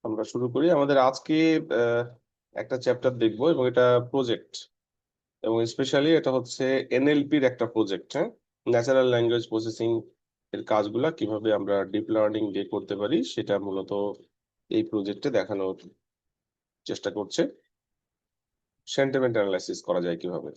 আমরা শুরু করি আমাদের আজকে একটা চ্যাপ্টার দেখবো এবং এটা প্রজেক্ট এবং স্পেশালি এটা হচ্ছে এনএলপির একটা প্রজেক্ট। হ্যাঁ, ন্যাচারাল ল্যাঙ্গুয়েজ প্রসেসিং এর কাজগুলা কিভাবে আমরা ডিপ লার্নিং দিয়ে করতে পারি সেটা মূলত এই প্রজেক্টে দেখানোর চেষ্টা করছে। সেন্টিমেন্ট অ্যানালাইসিস করা যায় কিভাবে।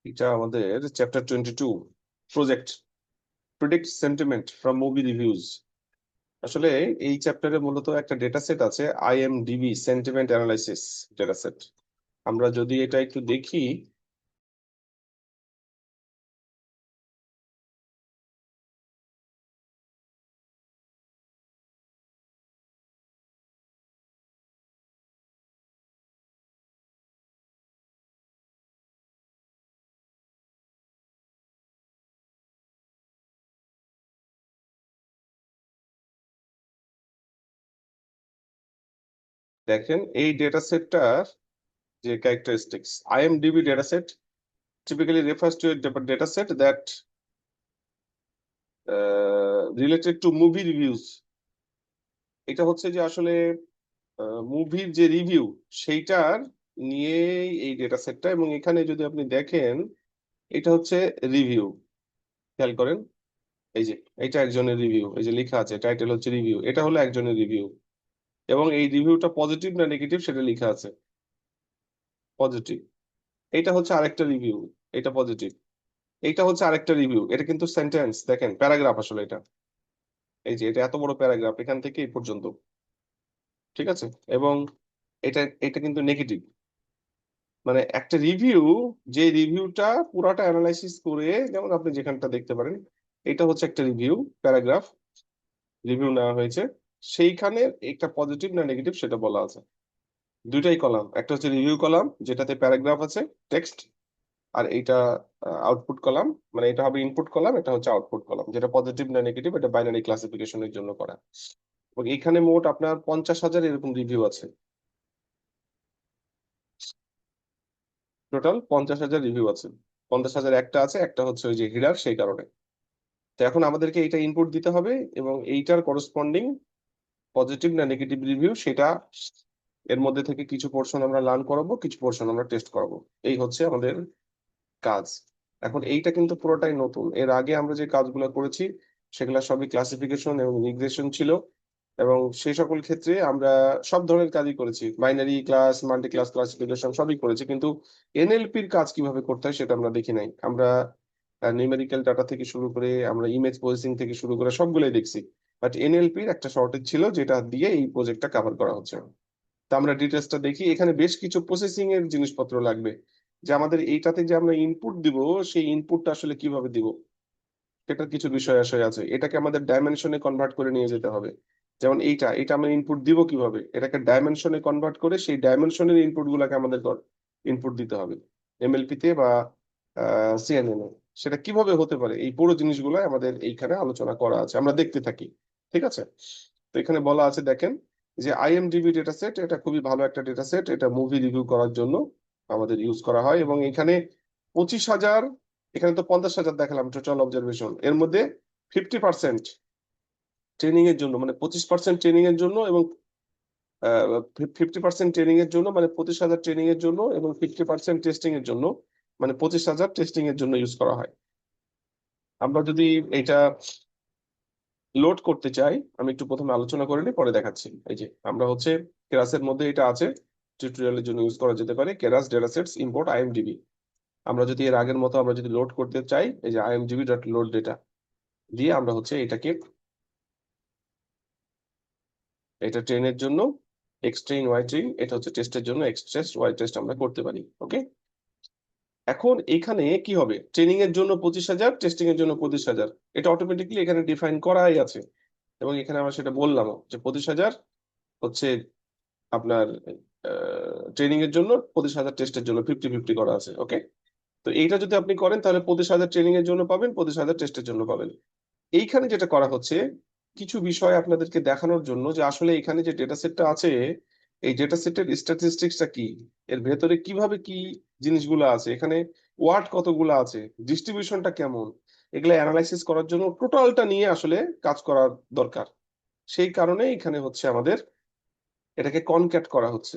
এটা আমাদের chapter 22, project predict sentiment from movie reviews. আসলে এই চ্যাপ্টারে মূলত একটা ডেটা সেট আছে, IMDb sentiment analysis data set. আমরা যদি এটা একটু দেখি, দেখেন এই ডেটা সেটটার যে characteristics, IMDb data set typically refers to a data set that related to movie reviews। এটা হচ্ছে যে আসলে মুভির যে রিভিউ সেইটার নিয়ে এই ডেটা সেটটা, এবং এখানে যদি আপনি দেখেন এটা হচ্ছে রিভিউ। খেয়াল করেন, এই যে এটা একজনের রিভিউ, এই যে লেখা আছে টাইটেল হচ্ছে রিভিউ, এটা হলো একজনের রিভিউ এবং এই রিভিউটা পজিটিভ না নেগেটিভ সেটা লেখা আছে পজিটিভ। এটা হচ্ছে আরেকটা রিভিউ, এটা পজিটিভ। এইটা হচ্ছে আরেকটা রিভিউ, এটা কিন্তু সেন্টেন্স, দেখেন প্যারাগ্রাফ আসলে এটা। এই যে এটা এত বড় প্যারাগ্রাফ এখান থেকে এই পর্যন্ত, ঠিক আছে। এবং এটা এটা কিন্তু নেগেটিভ, মানে একটা রিভিউ, যে রিভিউটা পুরাটা অ্যানালাইসিস করে, যেমন আপনি যেখানটা দেখতে পারেন এটা হচ্ছে একটা রিভিউ প্যারাগ্রাফ, রিভিউ নেওয়া হয়েছে, সেইখানে একটা পজিটিভ না নেগেটিভ সেটা বলা আছে। দুইটাই কলাম, একটা হচ্ছে রিভিউ কলাম যেটাতে প্যারাগ্রাফ আছে টেক্সট, আর এইটা আউটপুট কলাম, মানে এটা হবে ইনপুট কলাম, এটা হচ্ছে আউটপুট কলাম, যেটা পজিটিভ না নেগেটিভ এটা বাইনারি ক্লাসিফিকেশনের জন্য করা। এবং এখানে মোট আপনার 50,000 এরকম রিভিউ আছে, টোটাল 50,000 রিভিউ আছে। 50,000 একটা আছে, একটা হচ্ছে ওই যে হিডার, সেই কারণে। তো এখন আমাদেরকে এইটা ইনপুট দিতে হবে এবং এইটার করসপন্ডিং পজিটিভ না নেগেটিভ রিভিউ সেটা, এর মধ্যে থেকে কিছু পোর্শন আমরা লার্ন করাবো, কিছু পোর্শন আমরা টেস্ট করাবো। এই হচ্ছে আমাদের কাজ। এখন এইটা কিন্তু পুরোটাই নতুন, এর আগে আমরা যে কাজগুলো করেছি সেগুলো সবই ক্লাসিফিকেশন এবং রিগ্রেশন ছিল, এবং সেই সকল ক্ষেত্রে আমরা সব ধরনের কাজই করেছি, binary class, multi class classification সবই করেছি, কিন্তু এনএলপির কাজ কিভাবে করতে হয় সেটা আমরা দেখি নাই। আমরা নিউমেরিক্যাল ডাটা থেকে শুরু করে আমরা ইমেজ প্রসেসিং থেকে শুরু করে সবগুলোই দেখছি, বাট এনএলপির একটা শর্টেজ ছিল যেটা দিয়ে এই প্রজেক্টটা কভার করা হচ্ছে। তো আমরা ডিটেলসটা দেখি, এখানে বেশ কিছু প্রসেসিং এর জিনিসপত্র লাগবে, যে আমাদের এইটাতে যে আমরা ইনপুট দিব সেই ইনপুটটা আসলে কিভাবে দিব সেটার কিছু বিষয় আশয় আছে, এটাকে আমাদের ডাইমেনশনে কনভার্ট করে নিয়ে যেতে হবে। যেমন এইটা এটা আমরা ইনপুট দিব কিভাবে, এটাকে ডাইমেনশনে কনভার্ট করে সেই ডাইমেনশনের ইনপুট গুলাকে আমাদের ইনপুট দিতে হবে এমএলপি তে বা সিএনএন এ। সেটা কিভাবে হতে পারে এই পুরো জিনিসগুলো আমাদের এইখানে আলোচনা করা আছে, আমরা দেখতে থাকি। ঠিক আছে, তো এখানে বলা আছে দেখেন যে আইএমডিবি ডেটা সেট, এটা খুবই ভালো একটা ডেটা সেট, এটা মুভি রিভিউ করার জন্য আমাদের ইউজ করা হয়। এবং এখানে 25,000, এখানে তো 50,000 দেখালাম টোটাল অবজারভেশন, এর মধ্যে 50% ট্রেনিং এর জন্য, মানে 25% ট্রেনিং এর জন্য এবং 50% ট্রেনিং এর জন্য মানে 25,000 ট্রেনিং এর জন্য এবং 50% টেস্টিং এর জন্য মানে 25,000 টেস্টিং এর জন্য ইউজ করা হয়। আমরা যদি এটা লোড করতে চাই, আমি একটু প্রথমে আলোচনা করে নিই, পরে দেখাচ্ছি। এই যে আমরা হচ্ছে কেরাসের মধ্যে এটা আছে, টিউটোরিয়ালের জন্য ইউজ করা যেতে পারে, কেরাস ডেটাসেটস ইম্পোর্ট আইএমডিবি। আমরা যদি এর আগের মতো আমরা যদি লোড করতে চাই, এই যে আইএমডিবি ডট লোড ডেটা দিয়ে আমরা হচ্ছে এটাকে, এটা ট্রেনের জন্য এক্স ট্রেন ওয়াই ট্রেন, এটা হচ্ছে টেস্টের জন্য এক্স টেস্ট ওয়াই টেস্ট আমরা করতে পারি। ওকে, এখন এখানে কি হবে, ট্রেনিং এর জন্য 25,000, টেস্টিং এর জন্য 25,000, এটা অটোমেটিকলি এখানে ডিফাইন করাই আছে এবং এখানে আমরা সেটা বললাম যে 25,000 হচ্ছে আপনার ট্রেনিং এর জন্য, 25,000 টেস্টের জন্য 50-50 করা আছে। ওকে, তো এইটা যদি আপনি করেন তাহলে 25,000 ট্রেনিং এর জন্য পাবেন, 25,000 টেস্টের জন্য পাবেন। এইখানে যেটা করা হচ্ছে, কিছু বিষয় আপনাদেরকে দেখানোর জন্য যে আসলে এখানে যে ডেটা সেটটা আছে, এই ডেটা সেটের স্ট্যাটিস্টিক্সটা কি, এর ভেতরে কিভাবে কি জিনিসগুলো আছে, এখানে ওয়ার্ড কতগুলো আছে, ডিস্ট্রিবিউশনটা কেমন, এগুলো অ্যানালাইসিস করার জন্য টোটালটা নিয়ে আসলে কাজ করার দরকার। সেই কারণে এখানে হচ্ছে আমাদের এটাকে কনক্যাট করা হচ্ছে।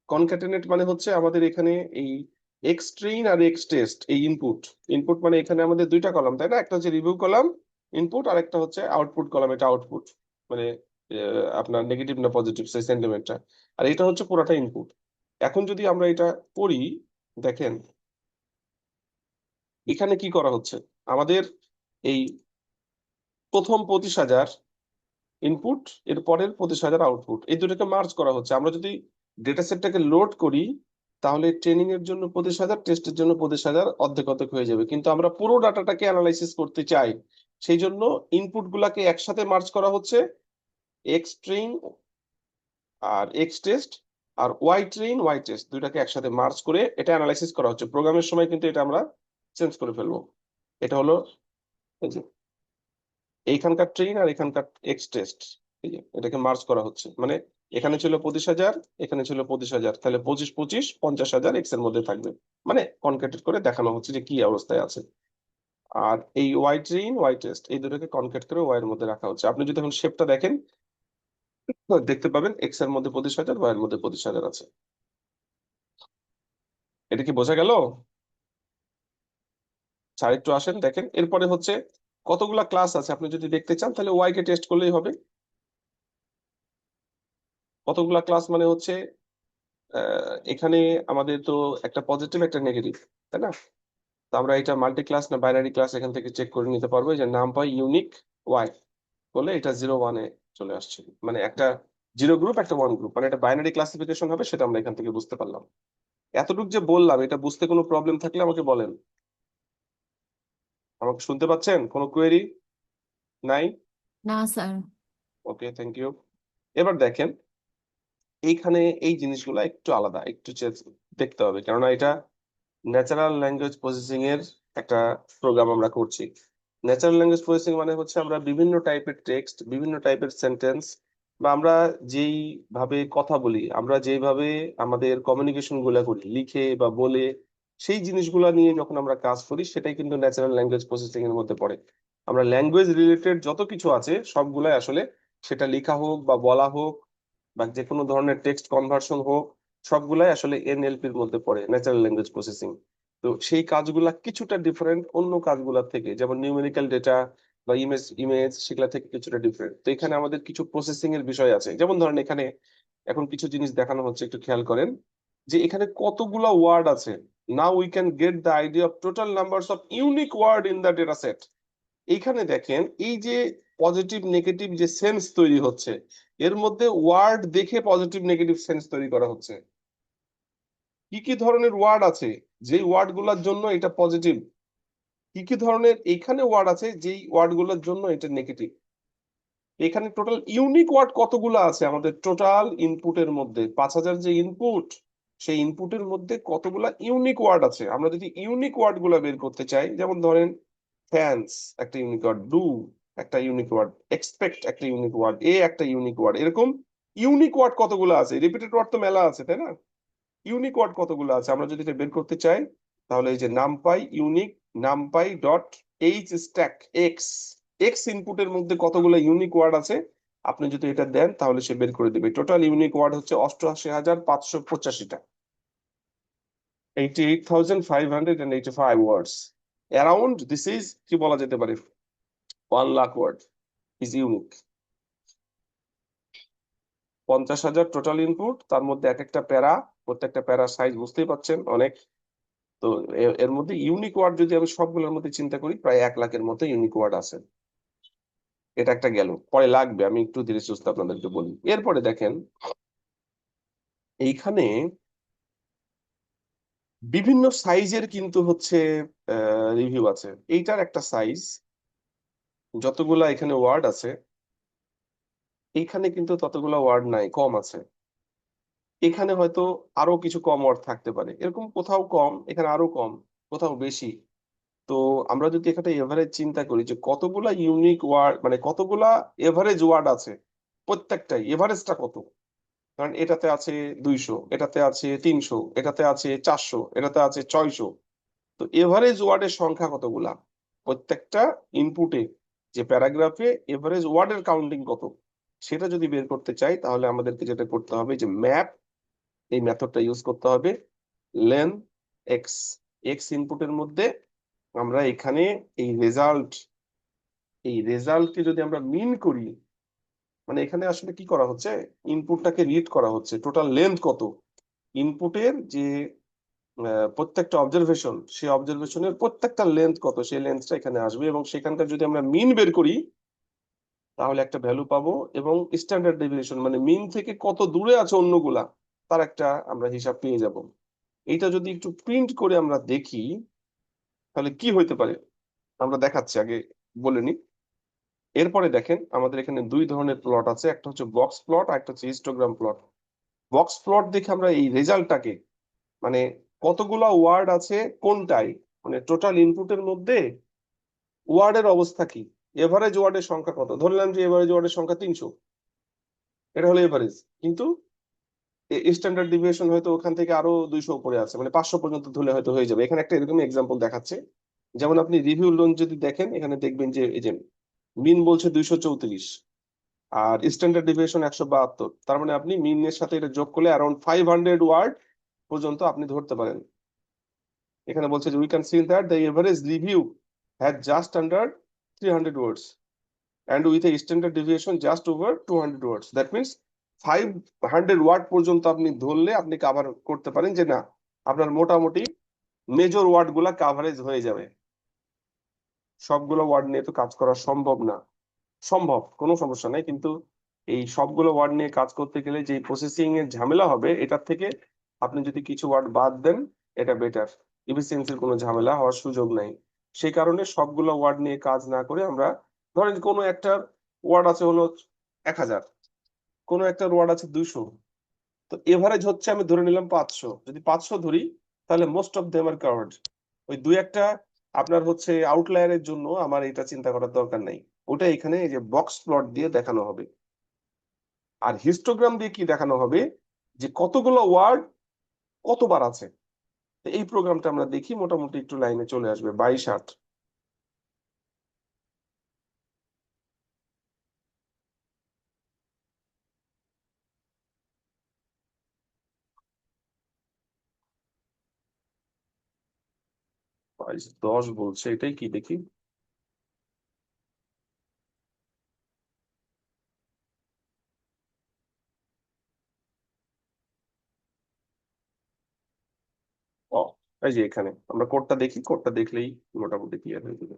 কনক্যাটেনেট মানে হচ্ছে আমাদের এখানে এই এক্স ট্রেইন আর এক্স টেস্ট, এই ইনপুট, ইনপুট মানে এখানে আমাদের দুইটা কলাম, তাই না, একটা হচ্ছে রিভিউ কলাম ইনপুট, আর একটা হচ্ছে আউটপুট কলাম, এটা আউটপুট মানে আপনার নেগেটিভ না পজিটিভ সেই সেন্টিমেন্টটা, আর এটা হচ্ছে পুরাটা ইনপুট। এখন যদি আমরা এটা করি, দেখেন এখানে কি করা হচ্ছে, আমাদের এই প্রথম 25,000 ইনপুট, এর পরের 25,000 আউটপুট, এই দুটোকে মার্জ করা হচ্ছে। আমরা যদি ডেটা সেটটাকে লোড করি তাহলে ট্রেনিং এর জন্য 25,000, টেস্টের জন্য 25,000, অর্ধেক অর্ধেক হয়ে যাবে। কিন্তু আমরা পুরো ডাটাটাকে অ্যানালাইসিস করতে চাই, সেই জন্য ইনপুট গুলাকে একসাথে মার্জ করা হচ্ছে, এক্স ট্রেইন আর এক্স টেস্ট আর ওয়াই ট্রেইন ওয়াই টেস্ট দুইটাকে একসাথে মার্জ করে এটা অ্যানালাইসিস করা হচ্ছে। প্রোগ্রামের সময় কিন্তু এটা আমরা চেঞ্জ করে ফেলবো। এটা হলো এই যে এইখানকার ট্রেইন আর এখানকার এক্স টেস্ট, এই যে এটাকে মার্জ করা হচ্ছে, মানে এখানে ছিল 25,000, এখানে ছিল 25,000, তাহলে 25-25 50,000 এক্স এর মধ্যে থাকবে, মানে কনকেটেড করে দেখানো হচ্ছে যে কি অবস্থায় আছে। আর এই ওয়াই ট্রেইন ওয়াই টেস্ট এই দুটোকে কনকেট করে ওয়াই এর মধ্যে রাখা হচ্ছে। আপনি যদি এখন শেপটা দেখেন দেখতে পাবেন এক্স এর মধ্যে 25,000, ওয়াই এর মধ্যে 25,000 আছে। এটা কি বোঝা গেল? স্যার একটু আসেন দেখেন, এরপরে হচ্ছে কতগুলা ক্লাস আছে আপনি যদি দেখতে চান তাহলে ওয়াই কে টেস্ট করলেই হবে। কতগুলা ক্লাস মানে হচ্ছে এখানে আমাদের তো একটা পজিটিভ একটা নেগেটিভ, তাই না, তো আমরা এটা মাল্টি ক্লাস না বাইনারি ক্লাস এখান থেকে চেক করে নিতে পারবো। যে নাম পাই ইউনিক ওয়াই বলে এটা 0-1-এ চলে আসছে, মানে একটা 0 গ্রুপ একটা 1 গ্রুপ, মানে এটা বাইনারি ক্লাসিফিকেশন হবে, সেটা আমরা এখান থেকে বুঝতে পারলাম। এতটুকু যে বললাম, এটা বুঝতে কোনো প্রবলেম থাকলে আমাকে বলেন। আমাকে শুনতে পাচ্ছেন? কোনো কোয়েরি নাই? না স্যার। Okay, thank you. এবার দেখেন এইখানে এই জিনিসগুলো একটু আলাদা, একটু দেখতে হবে, কেননা এটা ন্যাচারাল ল্যাঙ্গুয়েজ প্রসেসিং এর একটা প্রোগ্রাম আমরা করছি। ন্যাচারাল ল্যাঙ্গুয়েজ প্রসেসিং মানে হচ্ছে আমরা বিভিন্ন টাইপের টেক্সট, বিভিন্ন টাইপের সেন্টেন্স, বা আমরা যেই ভাবে কথা বলি, আমরা যেইভাবে আমাদের কমিউনিকেশন গুলা করি লিখে বা বলে, সেই জিনিসগুলা নিয়ে যখন আমরা কাজ করি সেটাই কিন্তু ন্যাচারাল ল্যাঙ্গুয়েজ প্রসেসিং এর মধ্যে পড়ে। আমরা ল্যাঙ্গুয়েজ রিলেটেড যত কিছু আছে সবগুলাই আসলে, সেটা লেখা হোক বা বলা হোক বা যে কোনো ধরনের টেক্সট কনভার্সন হোক, সবগুলাই আসলে এনএলপি এর মধ্যে পড়ে, ন্যাচারাল ল্যাঙ্গুয়েজ প্রসেসিং। তো সেই কাজগুলা কিছুটা ডিফারেন্ট অন্য কাজগুলোর থেকে, যেমন নিউমেরিক্যাল ডেটা বা ইমেজ ইমেজ সেগুলা থেকে কিছুটা ডিফারেন্ট। তো এখানে আমাদের কিছু প্রসেসিং এর বিষয় আছে, যেমন ধরেন এখানে এখন কিছু জিনিস দেখানো হচ্ছে, একটু খেয়াল করেন যে এখানে কতগুলা ওয়ার্ড আছে। Now we can get the idea of total numbers of unique word in the data set. এইখানে দেখেন এই যে পজিটিভ নেগেটিভ যে সেন্স তৈরি হচ্ছে, এর মধ্যে ওয়ার্ড দেখে পজিটিভ নেগেটিভ সেন্স তৈরি করা হচ্ছে। কি কি ধরনের ওয়ার্ড আছে যেই ওয়ার্ড গুলার জন্য এটা পজিটিভ, কি কি ধরনের এখানে ওয়ার্ড আছে যেই ওয়ার্ড গুলোর জন্য এটা নেগেটিভ। এখানে টোটাল ইউনিক ওয়ার্ড কতগুলো আছে আমাদের টোটাল ইনপুটের মধ্যে, 5,000 যে ইনপুট, সেই ইনপুটের মধ্যে কতগুলা ইউনিক ওয়ার্ড আছে। আমরা যদি ইউনিক ওয়ার্ড গুলা বের করতে চাই, যেমন ধরেন ফ্যান্স একটা ইউনিক ওয়ার্ড, ডু একটা ইউনিক ওয়ার্ড, এক্সপেক্ট একটা ইউনিক ওয়ার্ড, এ একটা ইউনিক ওয়ার্ড, এরকম ইউনিক ওয়ার্ড কতগুলো আছে, রিপিটেড ওয়ার্ড তো মেলা আছে, তাই না, ইউনিক ওয়ার্ড কতগুলো আছে আমরা যদি এটা বের করতে চাই, তাহলে এই যে NumPy unique NumPy dot H stack x, x ইনপুটের মধ্যে কতগুলো ইউনিক ওয়ার্ড আছে আপনি যদি এটা দেন তাহলে সে বের করে দিবে। টোটাল ইউনিক ওয়ার্ড হচ্ছে 88,585টা, 88,585 ওয়ার্ডস। অ্যারাউন্ড দিস ইজ কি বলা যেতে পারে, 1 lakh word is unique. 50,000 total input, তার মধ্যে এক একটা প্যারা, প্রত্যেকটা প্যারা সাইজ বুঝতেই পাচ্ছেন অনেক। তো এর মধ্যে ইউনিক ওয়ার্ড যদি আমি সবগুলোর মধ্যে চিন্তা করি, প্রায় 1 লাখের মতো ইউনিক ওয়ার্ড আছে। এটা একটা গেল, পরে লাগবে, আমি একটু ধীরে সুস্থে আপনাদেরকে বলি। এরপরে দেখেন এইখানে বিভিন্ন সাইজের কিন্তু হচ্ছে রিভিউ আছে। এইটার একটা সাইজ, যতগুলা এখানে ওয়ার্ড আছে এইখানে কিন্তু ততগুলা ওয়ার্ড নাই, কম আছে। এখানে হয়তো আরো কিছু কম ওয়ার্ড থাকতে পারে, এরকম কোথাও কম, এখানে আরো কম, কোথাও বেশি। তো আমরা যদি এখানে এভারেজ চিন্তা করি যে কতগুলা ইউনিক ওয়ার্ড, মানে কতগুলা এভারেজ ওয়ার্ড আছে, প্রত্যেকটাই এভারেজটা কত, কারণ এটাতে আছে 200, এটাতে আছে 300, এটাতে আছে 400, এটাতে আছে 600। তো এভারেজ ওয়ার্ডের সংখ্যা কতগুলা, প্রত্যেকটা ইনপুটে যে প্যারাগ্রাফে এভারেজ ওয়ার্ডের কাউন্টিং কত, সেটা যদি বের করতে চাই তাহলে আমাদেরকে যেটা করতে হবে যে ম্যাপ, এই মেথডটা ইউজ করতে হবে। লেন এক্স, এক্স ইনপুটের মধ্যে আমরা এখানে এই রেজাল্ট, এই রেজাল্টকে যদি আমরা মিন করি, মানে এখানে আসলে কি করা হচ্ছে, ইনপুটটাকে রিড করা হচ্ছে, টোটাল লেন্থ কত, ইনপুটের যে প্রত্যেকটা অবজারভেশন, সেই অবজারভেশনের প্রত্যেকটা লেন্থ কত, সেই লেন্থটা এখানে আসবে, এবং সেখানকার যদি আমরা মিন বের করি তাহলে একটা ভ্যালু পাবো, এবং স্ট্যান্ডার্ড ডেভিয়েশন মানে মিন থেকে কত দূরে আছে অন্যগুলা, তার একটা আমরা হিসাব পেয়ে যাব। এইটা যদি একটু প্রিন্ট করে আমরা দেখি তাহলে কি হইতে পারে আমরা দেখাচ্ছি, আগে বলে নি। এরপরে দেখেন আমাদের এখানে দুই ধরনের প্লট আছে, একটা হচ্ছে বক্স প্লট আর একটা হচ্ছে হিস্টোগ্রাম প্লট। বক্স প্লট দেখে আমরা এই রেজাল্টটাকে, মানে কতগুলা ওয়ার্ড আছে কোনটাই, মানে টোটাল ইনপুটের মধ্যে ওয়ার্ডের অবস্থা কি, এভারেজ ওয়ার্ডের সংখ্যা কত, ধরলাম যে এভারেজ ওয়ার্ডের সংখ্যা 300, এটা হলো এভারেজ, কিন্তু স্ট্যান্ডার্ড ডিভিয়েশন হয়তো ওখান থেকে আরো 200 উপরে আছে, মানে 500 পর্যন্ত ধরলে হয়তো হয়ে যাবে। এখানে একটা এরকম এক্সাম্পল দেখাচ্ছে, যেমন আপনি রিভিউ লোন যদি দেখেন এখানে দেখবেন যে এই যে মিন বলছে 234 আর স্ট্যান্ডার্ড ডিভিয়েশন 172, তার মানে আপনি মিনের সাথে এটা যোগ করলে অ্যারাউন্ড 500 ওয়ার্ড পর্যন্ত আপনি ধরতে পারেন। এখানে বলছে যে we can see that the average review had just under 300 words and with a standard deviation just over 200 words. That means 500 word পর্যন্ত আপনি ধরলে আপনি কভার করতে পারেন, যে না আপনার মোটামুটি মেজর ওয়ার্ড গুলা কাভারেজ হয়ে যাবে। সবগুলো ওয়ার্ড নিয়ে তো কাজ করা সম্ভব না, সম্ভব, কোনো সমস্যা নাই, কিন্তু এই সবগুলো ওয়ার্ড নিয়ে কাজ করতে গেলে যে প্রসেসিং এর ঝামেলা হবে এটার থেকে আপনি যদি কিছু ওয়ার্ড বাদ দেন এটা বেটার, ইফিসিয়েন্সির কোনো ঝামেলা হওয়ার সুযোগ নাই। সেই কারণে সবগুলো ওয়ার্ড নিয়ে কাজ না করে আমরা, ধরেন কোনো একটা ওয়ার্ড আছে হলো 1,000, কোনো একটা ওয়ার্ড আছে 200, তো এভারেজ হচ্ছে আমি ধরে নিলাম 500, যদি 500 ধরি তাহলে most of them are covered. ওই দুই একটা আপনার হচ্ছে আউটলায়ারের জন্য আমার এটা চিন্তা করার দরকার নাই, ওটা এখানে এই যে বক্স প্লট দিয়ে দেখানো হবে। আর হিস্টোগ্রাম দিয়ে কি দেখানো হবে, যে কতগুলো ওয়ার্ড কতবার আছে। তো এই প্রোগ্রামটা আমরা দেখি, মোটামুটি একটু লাইনে চলে আসবে। 22/8, বাইশ 10 বলছে, এটাই কি দেখি। ও, এই যে এখানে আমরা কোডটা দেখি, কোডটা দেখলেই মোটামুটি ক্লিয়ার হয়ে যাবে।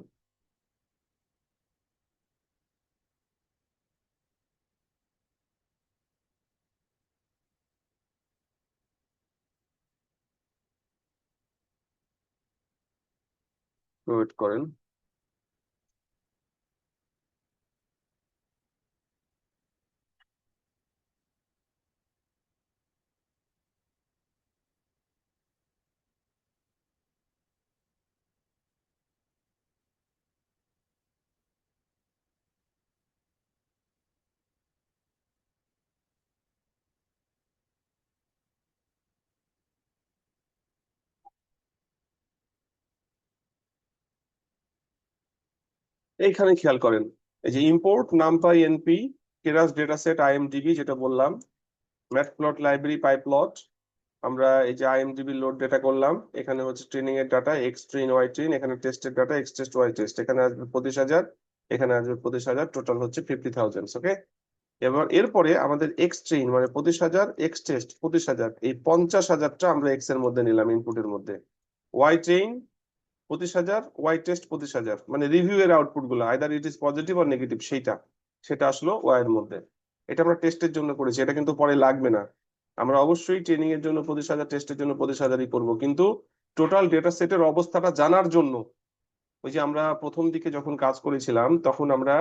ওয়েট করেন। এইখানে খেয়াল করেন, এই যে import numpy NP Keras data set IMDB যেটা বললাম, ম্যাটপ্লট লাইব্রেরি পাইপ্লট, আমরা এই যে আইএমডিবি লোড ডেটা করলাম, এখানে হচ্ছে ট্রেনিং এর data x train y train, এখানে টেস্টের data x test y test, এখানে আসবে 25,000, এখানে আসবে 25,000, টোটাল হচ্ছে 50,000। ওকে, এবার এরপরে আমাদের এক্স ট্রেন মানে 25,000, এক্স টেস্ট 25,000, এই 50,000টা আমরা এক্স এর মধ্যে নিলাম ইনপুটের মধ্যে। ওয়াই ট্রেন 25,000, ওয়াই টেস্ট 25,000, মানে রিভিউ এর আউটপুট গুলো either it is positive or negative, সেটা আসলো ওয়াই এর মধ্যে। এটা আমরা টেস্টের জন্য করেছি, এটা কিন্তু পরে লাগবে না। আমরা অবশ্যই ট্রেনিং এর জন্য 25,000, টেস্টের জন্য 25,000ই করবো, কিন্তু টোটাল ডেটা সেটের অবস্থাটা জানার জন্য, ওই যে আমরা প্রথম দিকে যখন কাজ করেছিলাম তখন আমরা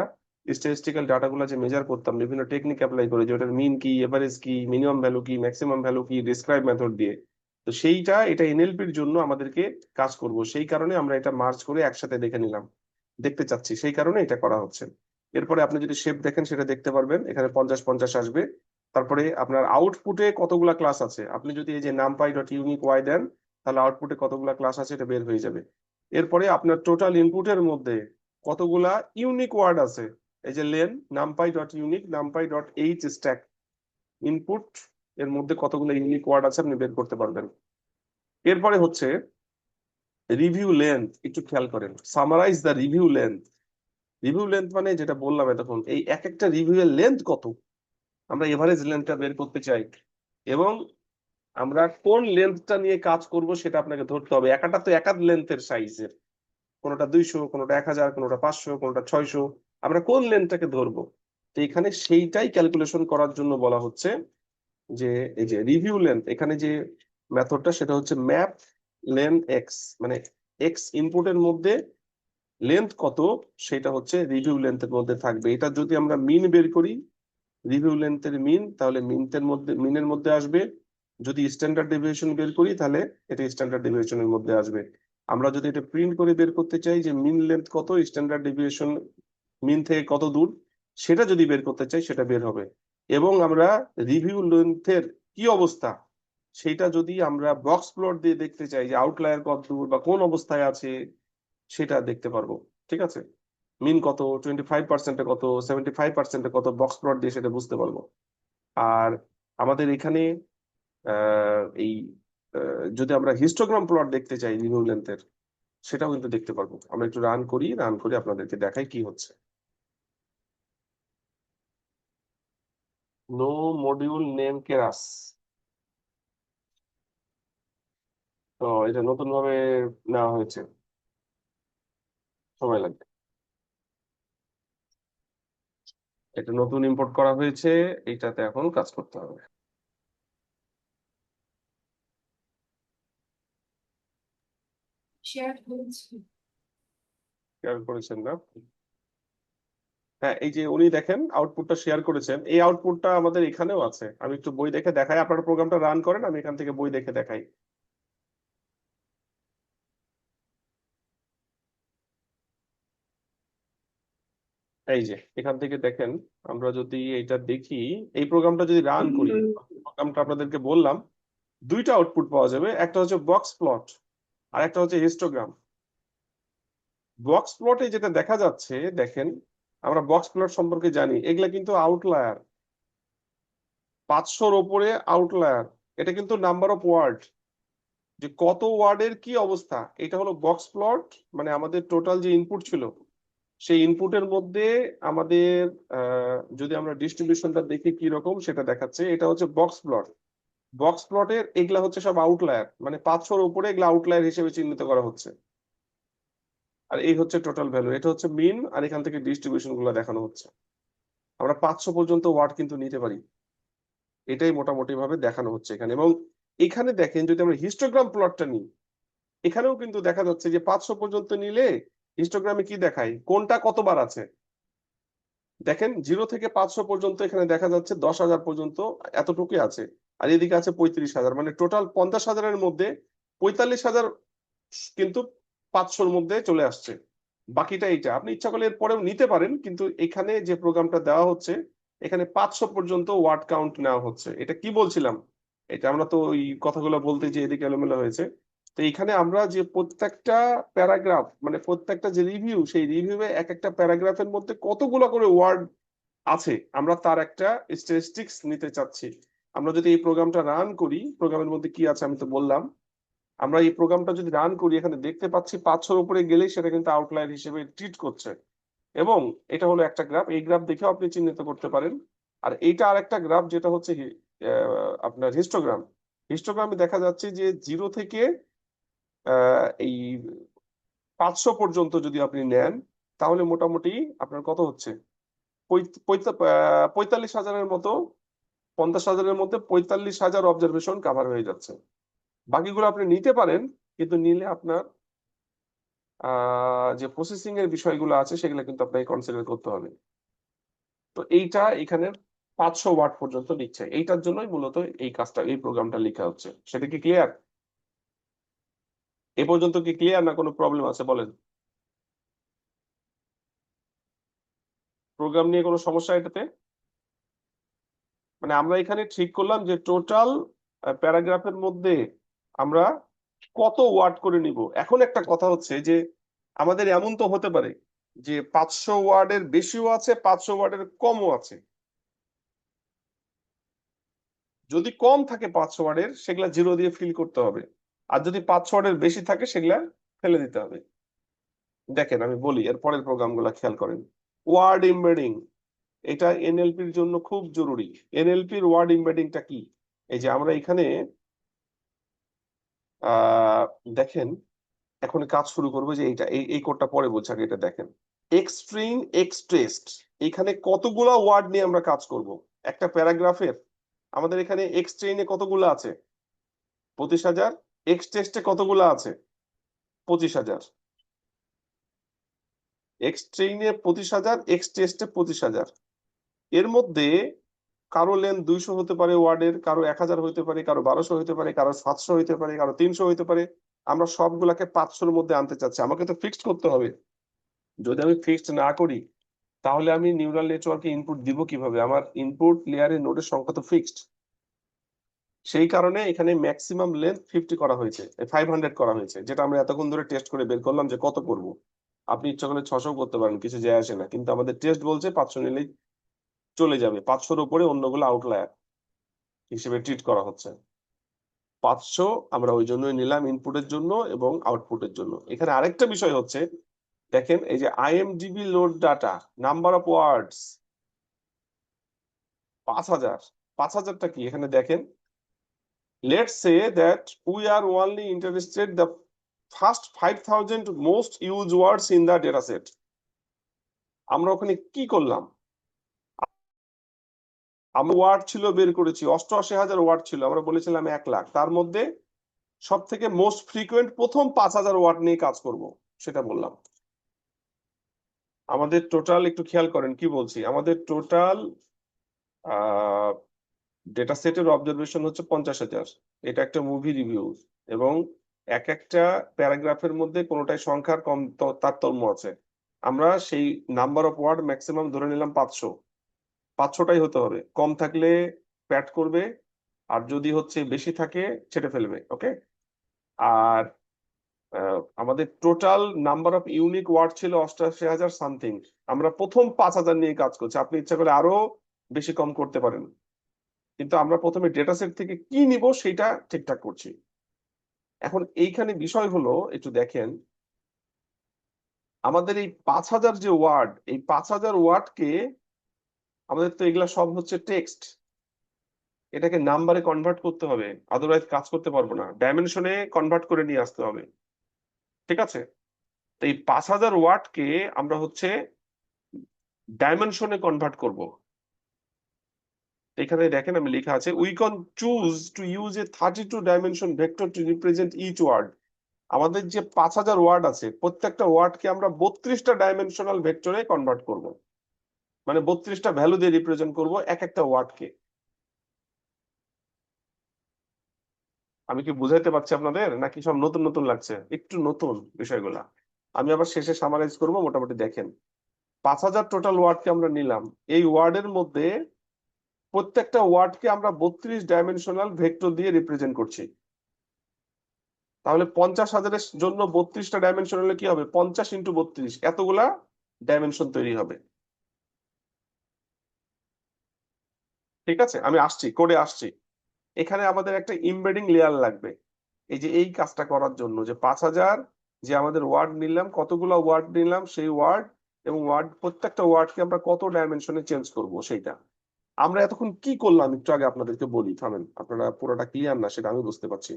স্ট্যাটিস্টিক্যাল ডাটাগুলো যে মেজার করতাম বিভিন্ন টেকনিক অ্যাপ্লাই করে, যে ওটার মিন কি, এভারেজ কি, মিনিমাম ভ্যালু কি, ম্যাক্সিমাম ভ্যালু কি, ডিসক্রাইব মেথড দিয়ে, তো এটা এনএলপির জন্য আমাদেরকে কাজ করব, সেই কারণে আমরা এটা মার্জ করে একসাথে দেখে নিলাম, দেখতে চাচ্ছি, সেই কারণে এটা করা হচ্ছে। এরপরে আপনি যদি শেপ দেখেন সেটা দেখতে পারবেন, এখানে 50-50 আসবে। তারপরে আপনার আউটপুটে কতগুলা ক্লাস আছে, আপনি যদি এই যে নামপাই ডট ইউনিক ওয়াই দেন, তাহলে আউটপুটে কতগুলা ক্লাস আছে এটা বের হয়ে যাবে। এরপরে আপনার টোটাল ইনপুটের মধ্যে কতগুলা ইউনিক ওয়ার্ড আছে, এই যে lane NumPy dot unique, NumPy dot H stack, input এর মধ্যে কতগুলো ইউনিক ওয়ার্ড আছে আপনি বের করতে পারবেন। এরপরে হচ্ছে রিভিউ লেন্থ, একটু খেয়াল করেন, summarise the review length. Review length মানে যেটা বললাম এতক্ষণ, এই এক একটা রিভিউ এর লেন্থ কত, আমরা এভারেজ লেন্থটা বের করতে চাই, এবং আমরা কোন লেন্থটা নিয়ে কাজ করব সেটা আপনাকে ধরতে হবে। একটা তো একাধ লেন্থের সাইজের, কোনোটা 200, কোনোটা 1,000, কোনোটা 500, কোনোটা 600, আমরা কোন লেন্থটাকে ধরবো, তো এখানে সেইটাই ক্যালকুলেশন করার জন্য বলা হচ্ছে যে এই যে রিভিউ লেন্থ, এখানে যে মেথডটা সেটা হচ্ছে ম্যাপ লেন এক্স, মানে এক্স ইনপুটের মধ্যে লেন্থ কত সেটা হচ্ছে রিভিউ লেন্থের মধ্যে থাকবে। এটা যদি আমরা মিন বের করি, রিভিউ লেন্থের মিন, তাহলে মিনের মধ্যে আসবে। যদি স্ট্যান্ডার্ড ডেভিয়েশন বের করি তাহলে এটা স্ট্যান্ডার্ড ডেভিয়েশনের মধ্যে আসবে। আমরা যদি এটা প্রিন্ট করে বের করতে চাই যে মিন লেন্থ কত, স্ট্যান্ডার্ড ডেভিয়েশন মিন থেকে কত দূর, সেটা যদি বের করতে চাই সেটা বের হবে। এবং আমরা রিভিউ লেন্থের কি অবস্থা সেটা যদি আমরা বক্স প্লট দিয়ে দেখতে চাই, যে আউটলায়ার কত দূর বা কোন অবস্থায় আছে, সেটা দেখতে পারবো। ঠিক আছে, মিন কত, 25%-এ কত, 75%-এ কত, বক্স প্লট দিয়ে সেটা বুঝতে পারবো। আর আমাদের এখানে এই যদি আমরা হিস্টোগ্রাম প্লট দেখতে চাই রিভিউ লেন্থের, সেটাও কিন্তু দেখতে পারবো। আমরা একটু রান করি আপনাদেরকে দেখাই কি হচ্ছে। নো মডিউল নেম কেরাস, তো এটা নতুন ভাবে নেওয়া হয়েছে, সময় লাগবে। এটা নতুন ইম্পোর্ট করা হয়েছে, এইটাতে এখন কাজ করতে হবে। শেয়ার করেছেন না? হ্যাঁ, এই যে উনি দেখেন আউটপুটটা শেয়ার করেছেন, এই আউটপুটটা আমাদের এখানেও আছে। আমি একটু বই দেখে দেখাই, আপনার প্রোগ্রামটা রান করেন, আমি এখান থেকে বই দেখে দেখাই। এই যে এখান থেকে দেখেন, আমরা যদি এটা দেখি, এই প্রোগ্রামটা যদি রান করি, প্রোগ্রামটা আপনাদেরকে বললাম, দুইটা আউটপুট পাওয়া যাবে, একটা হচ্ছে বক্স প্লট আর একটা হচ্ছে হিস্টোগ্রাম। বক্স প্লটে যেটা দেখা যাচ্ছে দেখেন, আমরা বক্স প্লট সম্পর্কে জানি, এগুলা কিন্তু আউটলায়ার, 500-র ওপরে আউটলায়ার। এটা কিন্তু নাম্বার অফ ওয়ার্ড, যে কত ওয়ার্ডের কি অবস্থা, এটা হলো বক্স প্লট। মানে আমাদের টোটাল যে ইনপুট ছিল, সেই ইনপুটের মধ্যে আমাদের যদি আমরা ডিস্ট্রিবিউশনটা দেখি কি রকম সেটা দেখাচ্ছে, এটা হচ্ছে বক্স প্লট। বক্স প্লটের এগুলা হচ্ছে সব আউটলায়ার, মানে 500-র উপরে এগুলা আউটলায়ার হিসেবে চিহ্নিত করা হচ্ছে। আর এই হচ্ছে টোটাল ভ্যালু, এটা হচ্ছে মিন, আর এখান থেকে ডিস্ট্রিবিউশন গুলো দেখানো হচ্ছে। আমরা 500 পর্যন্ত ওয়ার্ড কিন্তু নিতে পারি, এটাই মোটামুটি ভাবে দেখানো হচ্ছে এখানে। এবং এখানে দেখেন যদি আমরা হিস্টোগ্রাম প্লটটা নিই, এখানেও কিন্তু দেখা যাচ্ছে যে 500 পর্যন্ত নিলে হিস্টোগ্রামে কি দেখায়, কোনটা কতবার আছে। দেখেন 0 থেকে 500 পর্যন্ত এখানে দেখা যাচ্ছে 10,000 পর্যন্ত এতটুকুই আছে, আর এদিকে আছে 35,000, মানে টোটাল 50,000-এর মধ্যে 45,000 কিন্তু 500-র মধ্যে চলে আসছে। বাকিটা এইটা আপনি ইচ্ছা করলে এর পরেও নিতে পারেন, কিন্তু এখানে যে প্রোগ্রামটা দেওয়া হচ্ছে এখানে 500 পর্যন্ত ওয়ার্ড কাউন্ট নেওয়া হচ্ছে। এটা কি বলছিলাম, এটা আমরা তো ওই কথাগুলো বলতে যে এদিকে এলোমেলো হয়েছে। তো এখানে আমরা যে প্রত্যেকটা প্যারাগ্রাফ, মানে প্রত্যেকটা যে রিভিউ, সেই রিভিউয়ে এক একটা প্যারাগ্রাফের মধ্যে কতগুলো করে ওয়ার্ড আছে, আমরা তার একটা স্ট্যাটিস্টিক্স নিতে চাচ্ছি। আমরা যদি এই প্রোগ্রামটা রান করি, প্রোগ্রামের মধ্যে কি আছে আমি তো বললাম, আমরা এই প্রোগ্রামটা যদি রান করি এখানে দেখতে পাচ্ছি 500 উপরে গেলেই সেটা কিন্তু আউটলায়ার হিসেবে ট্রিট করছে। এবং এটা হলো একটা গ্রাফ, এই গ্রাফ দেখেও আপনি চিহ্নিত করতে পারেন। আর এইটা আরেকটা গ্রাফ যেটা হচ্ছে আপনার হিস্টোগ্রাম। হিস্টোগ্রামে দেখা যাচ্ছে যে 0 থেকে এই 500 পর্যন্ত যদি আপনি নেন, তাহলে মোটামুটি আপনার কত হচ্ছে, 45,000-এর মতো, 50,000-এর মধ্যে 45,000 অবজারভেশন কাভার হয়ে যাচ্ছে। বাকিগুলো আপনি নিতে পারেন, কিন্তু নিলে আপনার যে প্রসেসিং এর বিষয়গুলো আছে সেগুলো কিন্তু আপনাকে কনসিডার করতে হবে। তো এইটা এখানে 500 ওয়াট পর্যন্ত নিচ্ছে, এইটার জন্যই মূলত এই কাজটা, এই প্রোগ্রামটা লেখা হচ্ছে। সেটা কি ক্লিয়ার? এ পর্যন্ত কি ক্লিয়ার, না কোনো প্রবলেম আছে বলেন? প্রোগ্রাম নিয়ে কোনো সমস্যা এটাতে? মানে আমরা এখানে ঠিক করলাম যে টোটাল প্যারাগ্রাফের মধ্যে আমরা কত ওয়াট করে নিব। এখন একটা কথা হচ্ছে যে আমাদের এমন তো হতে পারে যে 500 ওয়ার্ডের বেশিও আছে, 500 ওয়ার্ডের কমও আছে। যদি কম থাকে 500 ওয়ার্ডের, সেগুলা 0 দিয়ে ফিল করতে হবে। আর যদি 500 ওয়ার্ডের বেশি থাকে সেগুলা ফেলে দিতে হবে। দেখেন আমি বলি, এর পরের প্রোগ্রামগুলো খেয়াল করেন। ওয়ার্ড এমবেডিং, এটা এনএলপির জন্য খুব জরুরি। এনএলপির ওয়ার্ড এমবেডিংটা কি? এই যে আমরা এখানে দেখেন, এখন কাজ শুরু করবো যে এইটা, এই কোডটা পরে বলছি, আগে এটা দেখেন। এক্সট্রিং এক্সট্রেস্ট, এখানে কতগুলা ওয়ার্ড নিয়ে আমরা কাজ করব একটা প্যারাগ্রাফের? আমাদের এখানে এক্সট্রেইনে কতগুলো আছে? 25,000। এক্সটেস্টে কতগুলো আছে? 25,000। এক্সট্রেইনে 25,000, এক্সটেস্টে 25,000। এর মধ্যে কারো লেন্থ 200 হতে পারে ওয়ার্ডের, কারো 1,000 হইতে পারে, কারো 1200 হইতে পারে, কারো 700 হইতে পারে, কারো 300 হইতে পারে। আমরা সবগুলাকে 500-এর মধ্যে আনতে চাচ্ছি। আমাকে তো ফিক্সড করতে হবে। যদি আমি ফিক্সড না করি, তাহলে আমি নিউরাল নেটওয়ার্কে ইনপুট দিব কিভাবে? আমার ইনপুট লেয়ারে নোডের সংখ্যা তো ফিক্সড। সেই কারণে এখানে ম্যাক্সিমাম লেন্থ 50 করা হয়েছে, 500 করা হয়েছে, যেটা আমরা এতক্ষণ ধরে টেস্ট করে বের করলাম যে কত করব। আপনি ইচ্ছা করলে 600 করতে পারেন, কিছু যায় আসে না, কিন্তু আমাদের টেস্ট বলছে 500 নিলেই চলে যাবে। 500-এর উপরে অন্যগুলো আউটলায়ার হিসেবে ট্রিট করা হচ্ছে। 500 আমরা ওই জন্যই নিলাম, ইনপুটের জন্য এবং আউটপুটের জন্য। এখানে আরেকটা বিষয় হচ্ছে, দেখেন এই যে IMDb load data, number of ওয়ার্ডস 5,000। 5,000টা কি এখানে দেখেন, let's say that we are only interested the first 5,000 most used words in the data set. আমরা ওখানে কি করলাম? আমরা ওয়ার্ড ছিল বের করেছি, 88,000 ওয়ার্ড ছিল, আমরা বলেছিলাম 1 লাখ। তার মধ্যে সব থেকে মোস্ট ফ্রিকুয়েন্ট প্রথম 5,000 ওয়ার্ড নিয়ে কাজ করব, সেটা বললাম। আমাদের টোটাল, একটু খেয়াল করেন কি বলছি, আমাদের টোটাল ডেটা সেটের অবজারভেশন হচ্ছে 50,000। এটা একটা মুভি রিভিউ, এবং এক একটা প্যারাগ্রাফের মধ্যে কোনোটাই সংখ্যার কম তারতম্য আছে। আমরা সেই নাম্বার অফ ওয়ার্ড ম্যাক্সিমাম ধরে নিলাম 500। 500টাই হতে হবে, কম থাকলে প্যাড করবে, আর যদি হচ্ছে বেশি থাকে ছেটে ফেলবে। ওকে। আর আমাদের total number of unique word ছিল 88,000 সামথিং। আমরা প্রথম 5,000 নিয়ে কাজ করছি, আপনি ইচ্ছা করে আরো বেশি কম করতে পারেন, কিন্তু আমরা প্রথমে ডেটা সেট থেকে কি নিব সেটা ঠিকঠাক করছি। এখন এইখানে বিষয় হলো, একটু দেখেন, আমাদের এই 5,000 যে ওয়ার্ড, এই 5,000 ওয়ার্ডকে, আমাদের তো এগুলা সব হচ্ছে টেক্সট, এটাকে নাম্বারে কনভার্ট করতে হবে, আদারওয়াইজ কাজ করতে পারবো না। ডাইমেনশনে কনভার্ট করে নিয়ে আসতে হবে, ঠিক আছে? তো এই 5,000 ওয়ার্ডকে আমরা হচ্ছে ডাইমেনশনে কনভার্ট করব। এখানে দেখেন আমি লেখা আছে, we can choose to use a 32 dimension vector to represent each word. আমাদের যে 5,000 ওয়ার্ড আছে, প্রত্যেকটা ওয়ার্ডকে আমরা 32টা ডাইমেনশনাল ভেক্টরে কনভার্ট করব, মানে 32টা ভ্যালু দিয়ে রিপ্রেজেন্ট করব এক একটা ওয়ার্ডকে। আমি কি বুঝাইতে পারছি আপনাদের, নাকি সব নতুন নতুন লাগছে? একটু নতুন বিষয়গুলা আমি আবার শেষে সামারাইজ করব। মোটামুটি দেখেন, 5,000 টোটাল ওয়ার্ডকে আমরা নিলাম, এই ওয়ার্ডের মধ্যে প্রত্যেকটা ওয়ার্ডকে আমরা 32 ডাইমেনশনাল ভেক্টর দিয়ে রিপ্রেজেন্ট করছি। তাহলে 50,000-এর জন্য 32টা ডাইমেনশন হলে কি হবে? 50 × 32, এতগুলা ডাইমেনশন তৈরি হবে। ঠিক আছে, আমি আসছি, কোডে আসছি। এখানে আমাদের একটা ইমবেডিং লেয়ার লাগবে এই যে এই কাজটা করার জন্য, যে 5,000 যে আমাদের ওয়ার্ড নিলাম, কতগুলো ওয়ার্ড নিলাম সেই ওয়ার্ড, এবং ওয়ার্ড প্রত্যেকটা ওয়ার্ডকে আমরা কত ডাইমেনশনে চেঞ্জ করব সেইটা। আমরা এতক্ষণ কি করলাম একটু আগে আপনাদেরকে বলি, থামেন, আপনারা পুরোটা ক্লিয়ার না সেটা আমি বুঝতে পারছি।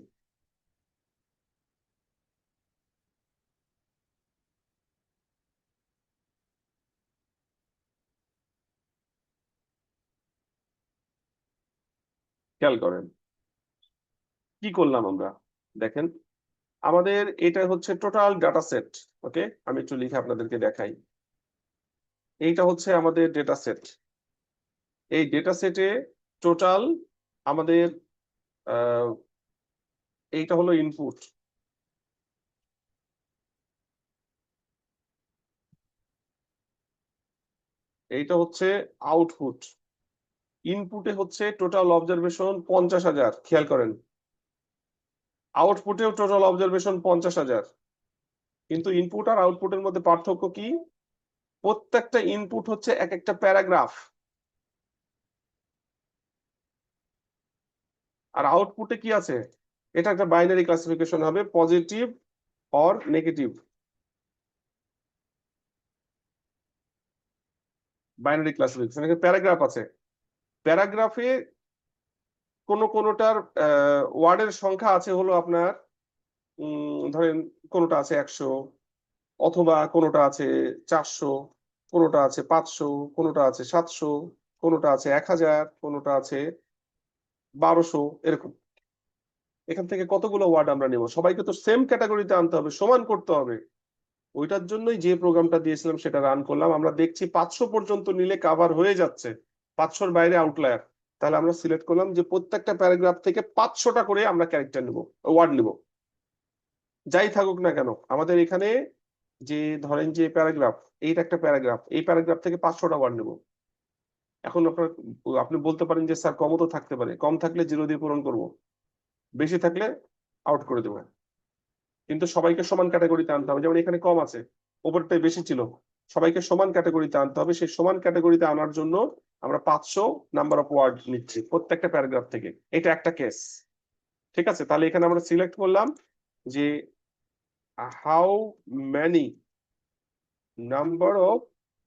খেয়াল করেন কি করলাম আমরা, দেখেন আমাদের এটা হচ্ছে টোটাল ডাটা সেট। ওকে, আমি একটু লিখে আপনাদেরকে দেখাই। এইটা হচ্ছে আমাদের ডেটা সেট। এই ডেটা সেটে টোটাল আমাদের আহ, এইটা হলো ইনপুট, এইটা হচ্ছে আউটপুট। ইনপুটে হচ্ছে টোটাল অবজারভেশন 50,000, খেয়াল করেন। আউটপুটেও টোটাল অবজারভেশন 50,000। কিন্তু ইনপুট আর আউটপুটের মধ্যে পার্থক্য কি? প্রত্যেকটা ইনপুট হচ্ছে এক একটা প্যারাগ্রাফ, আর আউটপুটে কি আছে? এটা একটা বাইনারি ক্লাসিফিকেশন হবে, positive or negative. Binary classification, এখানে প্যারাগ্রাফ আছে। প্যারাগ্রাফে কোনোটার ওয়ার্ডের সংখ্যা আছে হলো আপনার ধরেন কোনোটা আছে 100, অথবা কোনোটা আছে 400, কোনোটা আছে 500, কোনোটা আছে 700, কোনোটা আছে 1,000, কোনোটা আছে 1,200, এরকম। এখান থেকে কতগুলো ওয়ার্ড আমরা নেব? সবাইকে তো সেম ক্যাটাগরিতে আনতে হবে, সমান করতে হবে। ওইটার জন্যই যে প্রোগ্রামটা দিয়েছিলাম সেটা রান করলাম, আমরা দেখছি 500 পর্যন্ত নিলে কাভার হয়ে যাচ্ছে, 500-র বাইরে আউটলায়ার। তাহলে আমরা সিলেক্ট করলাম যে প্রত্যেকটা প্যারাগ্রাফ থেকে 500টা করে আমরা ক্যারেক্টার নিব, ওয়ার্ড নিব। যাই থাকুক না কেন আমাদের এখানে, যে ধরেন যে প্যারাগ্রাফ, এইটা একটা প্যারাগ্রাফ, এই প্যারাগ্রাফ থেকে 500টা ওয়ার্ড নেব। এখন আপনি বলতে পারেন যে স্যার কমও তো থাকতে পারে, কম থাকলে 0 দিয়ে পূরণ করব, বেশি থাকলে আউট করে দেবো। কিন্তু সবাইকে সমান ক্যাটাগরিতে আনতে হবে, যেমন এখানে কম আছে, ওপরটাই বেশি ছিল। সবাইকে সমান ক্যাটাগরিতে আনতে হবে, সেই সমান ক্যাটাগরিতে আনার জন্য আমরা 500 নাম্বার অফ ওয়ার্ড নিচ্ছি প্রত্যেকটা প্যারাগ্রাফ থেকে। এটা একটা কেস। ঠিক আছে, তাহলে এখানে আমরা সিলেক্ট করলাম যে how many number of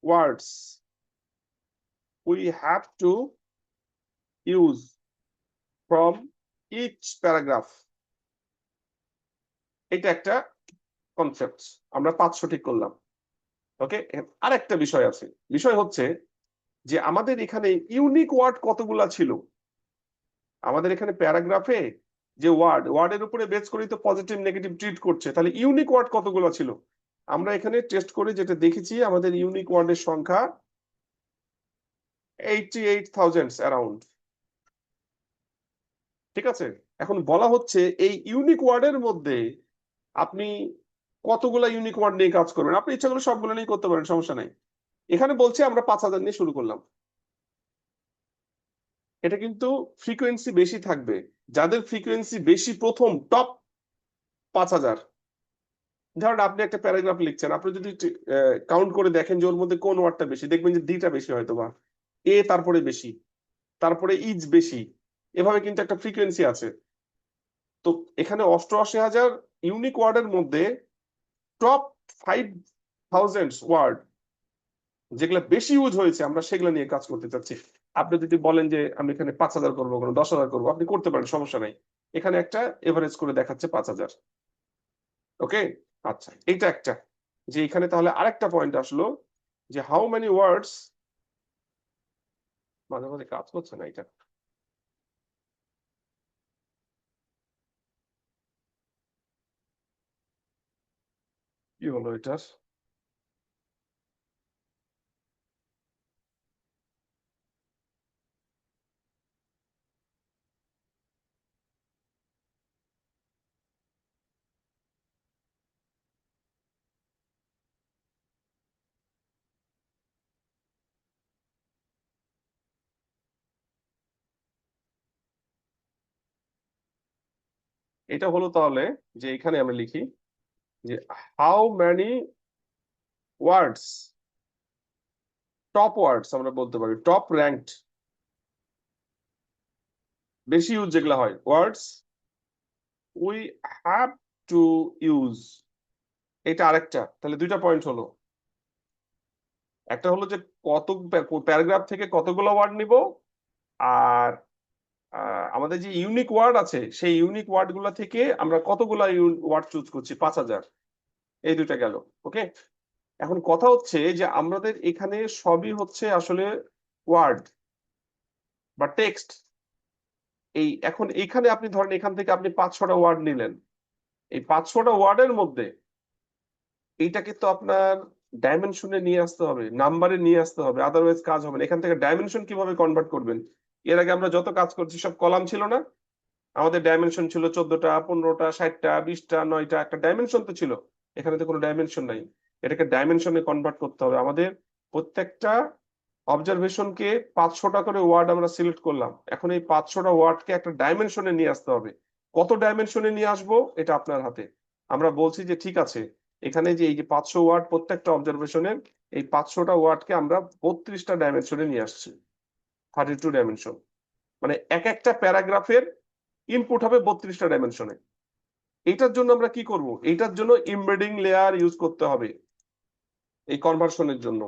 words we have to use from each paragraph. এটা একটা কনসেপ্ট, আমরা 500 ঠিক করলাম। ওকে, আর একটা বিষয় আছে। বিষয় হচ্ছে যে আমাদের এখানে ইউনিক ওয়ার্ড কতগুলা ছিল। আমাদের এখানে প্যারাগ্রাফে যে ওয়ার্ডের উপরে বেস করেই তো পজিটিভ নেগেটিভ ট্রিট করছে, তাহলে ইউনিক ওয়ার্ড কতগুলো ছিল? আমরা এখানে টেস্ট করে যেটা দেখেছি, আমাদের ইউনিক ওয়ার্ডের সংখ্যা 88,000 অ্যারাউন্ড। ঠিক আছে, এখন বলা হচ্ছে এই ইউনিক ওয়ার্ডের মধ্যে আপনি কতগুলা ইউনিক ওয়ার্ড নিয়ে কাজ করবেন, আপনি ইচ্ছা করলে সবগুলো নিয়ে করতে পারেন, সমস্যা নাই। এখানে বলছে আমরা 5,000 নিয়ে শুরু করলাম। এটা কিন্তু ফ্রিকোয়েন্সি বেশি থাকবে, যাদের ফ্রিকোয়েন্সি বেশি প্রথম টপ 5,000। ধরেন আপনি একটা প্যারাগ্রাফ লিখছেন, আপনি যদি কাউন্ট করে দেখেন যে ওর মধ্যে কোন ওয়ার্ডটা বেশি, দেখবেন যে ডিটা বেশি হয়তো, বা এ তারপরে বেশি, তারপরে ইজ বেশি, এভাবে কিন্তু একটা ফ্রিকোয়েন্সি আছে। তো এখানে 88,000 ইউনিক ওয়ার্ডের মধ্যে টপ 5,000 ওয়ার্ড যেগুলো বেশি ইউজ হয়েছে আমরা সেগুলো নিয়ে কাজ করতে চাচ্ছি। আপনি যদি বলেন যে আমি এখানে 5,000 করবো, কোনো 10,000 করবো, আপনি করতে পারেন, সমস্যা নাই। এখানে একটা এভারেজ করে দেখাচ্ছে 5,000। ওকে, আচ্ছা, এইটা একটা। যে এখানে তাহলে আরেকটা পয়েন্ট আসলো, যে হাউ মেনি ওয়ার্ডস, মাঝে মাঝে কাজ করছে না এটা, কি হলো এটার? এটা হলো তাহলে, যে এখানে আমরা লিখি যে হাউ মেনি ওয়ার্ডস, টপ ওয়ার্ডস আমরা বলতে পারি, টপ র্যাঙ্কড বেশি ইউজ যেগুলো হয়, ওয়ার্ডস উই হ্যাভ টু ইউজ, এটা আরেকটা। তাহলে দুইটা পয়েন্ট হলো, একটা হলো যে কত প্যারাগ্রাফ থেকে কতগুলো ওয়ার্ড নিব, আর আমাদের যে ইউনিক ওয়ার্ড আছে সেই ইউনিক ওয়ার্ড গুলা থেকে আমরা কতগুলা ওয়ার্ড চুজ করছি, 5000। এই দুইটা গেল। ওকে, এখন কথা হচ্ছে যে আমাদের এখানে সবই হচ্ছে আসলে ওয়ার্ড বা টেক্সট। এখন এইখানে আপনি ধরেন এখান থেকে আপনি 5-6টা ওয়ার্ড নিলেন, এই 5-6টা ওয়ার্ডের মধ্যে এইটাকে তো আপনার ডাইমেনশনে নিয়ে আসতে হবে, নাম্বারে নিয়ে আসতে হবে, আদারওয়াইজ কাজ হবে না। এখান থেকে ডাইমেনশন কিভাবে কনভার্ট করবেন? এর আগে আমরা যত কাজ করছি সব কলাম ছিল না, আমাদের ডাইমেনশন ছিল 14টা, 15টা, 60টা, 20টা, 9টা, একটা ডাইমেনশন তো ছিল। এখানে তো কোনো ডাইমেনশন নাই, এটাকে ডাইমেনশনে কনভার্ট করতে হবে আমাদের। প্রত্যেকটা অবজারভেশনকে 500টা করে ওয়ার্ড আমরা সিলেক্ট করলাম, এখন এই 500টা ওয়ার্ডকে একটা ডাইমেনশনে নিয়ে আসতে হবে। কত ডাইমেনশনে নিয়ে আসবো এটা আপনার হাতে। আমরা বলছি যে ঠিক আছে, এখানে যে এই যে 500 ওয়ার্ড প্রত্যেকটা অবজারভেশনের, এই 500টা ওয়ার্ডকে আমরা 32টা ডাইমেনশনে নিয়ে আসছি, 32 ডাইমেনশন। মানে এক একটা প্যারাগ্রাফের ইনপুট হবে 32টা ডাইমেনশনে। এইটার জন্য আমরা কি করব? এইটার জন্য এমবেডিং লেয়ার ইউজ করতে হবে। এই কনভার্সনের জন্য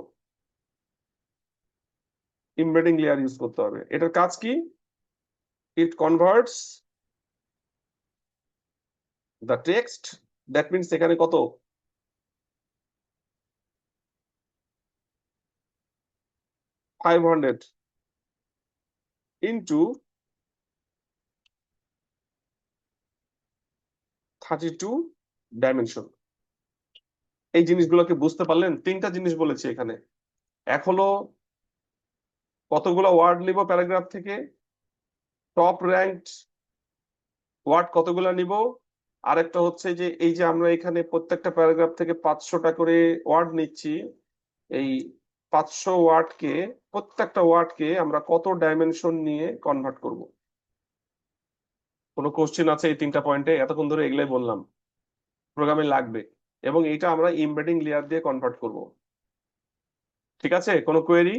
এমবেডিং লেয়ার ইউজ করতে হবে। এটার কাজ কি? It converts the text, that means এখানে কত 500 ইন্টু 32 ডাইমেনশন। এই জিনিসগুলোকে বুঝতে পারলেন? তিনটা জিনিস বলেছি এখানে। এক হলো কতগুলো ওয়ার্ড নিব প্যারাগ্রাফ থেকে, টপ র্যাঙ্কড ওয়ার্ড কতগুলো নিব, আরেকটা হচ্ছে যে এই যে আমরা এখানে প্রত্যেকটা প্যারাগ্রাফ থেকে 500টা করে ওয়ার্ড নিচ্ছি, এই 500 ওয়ার্ডকে, প্রত্যেকটা ওয়ার্ডকে আমরা কত ডাইমেনশন নিয়ে কনভার্ট করব। কোনো কোশ্চেন আছে এই তিনটা পয়েন্টে? এতক্ষণ ধরে এগুলাই বললাম, প্রোগ্রামে লাগবে, এবং এইটা আমরা এমবেডিং লেয়ার দিয়ে কনভার্ট করব। ঠিক আছে? কোনো কোয়েরি?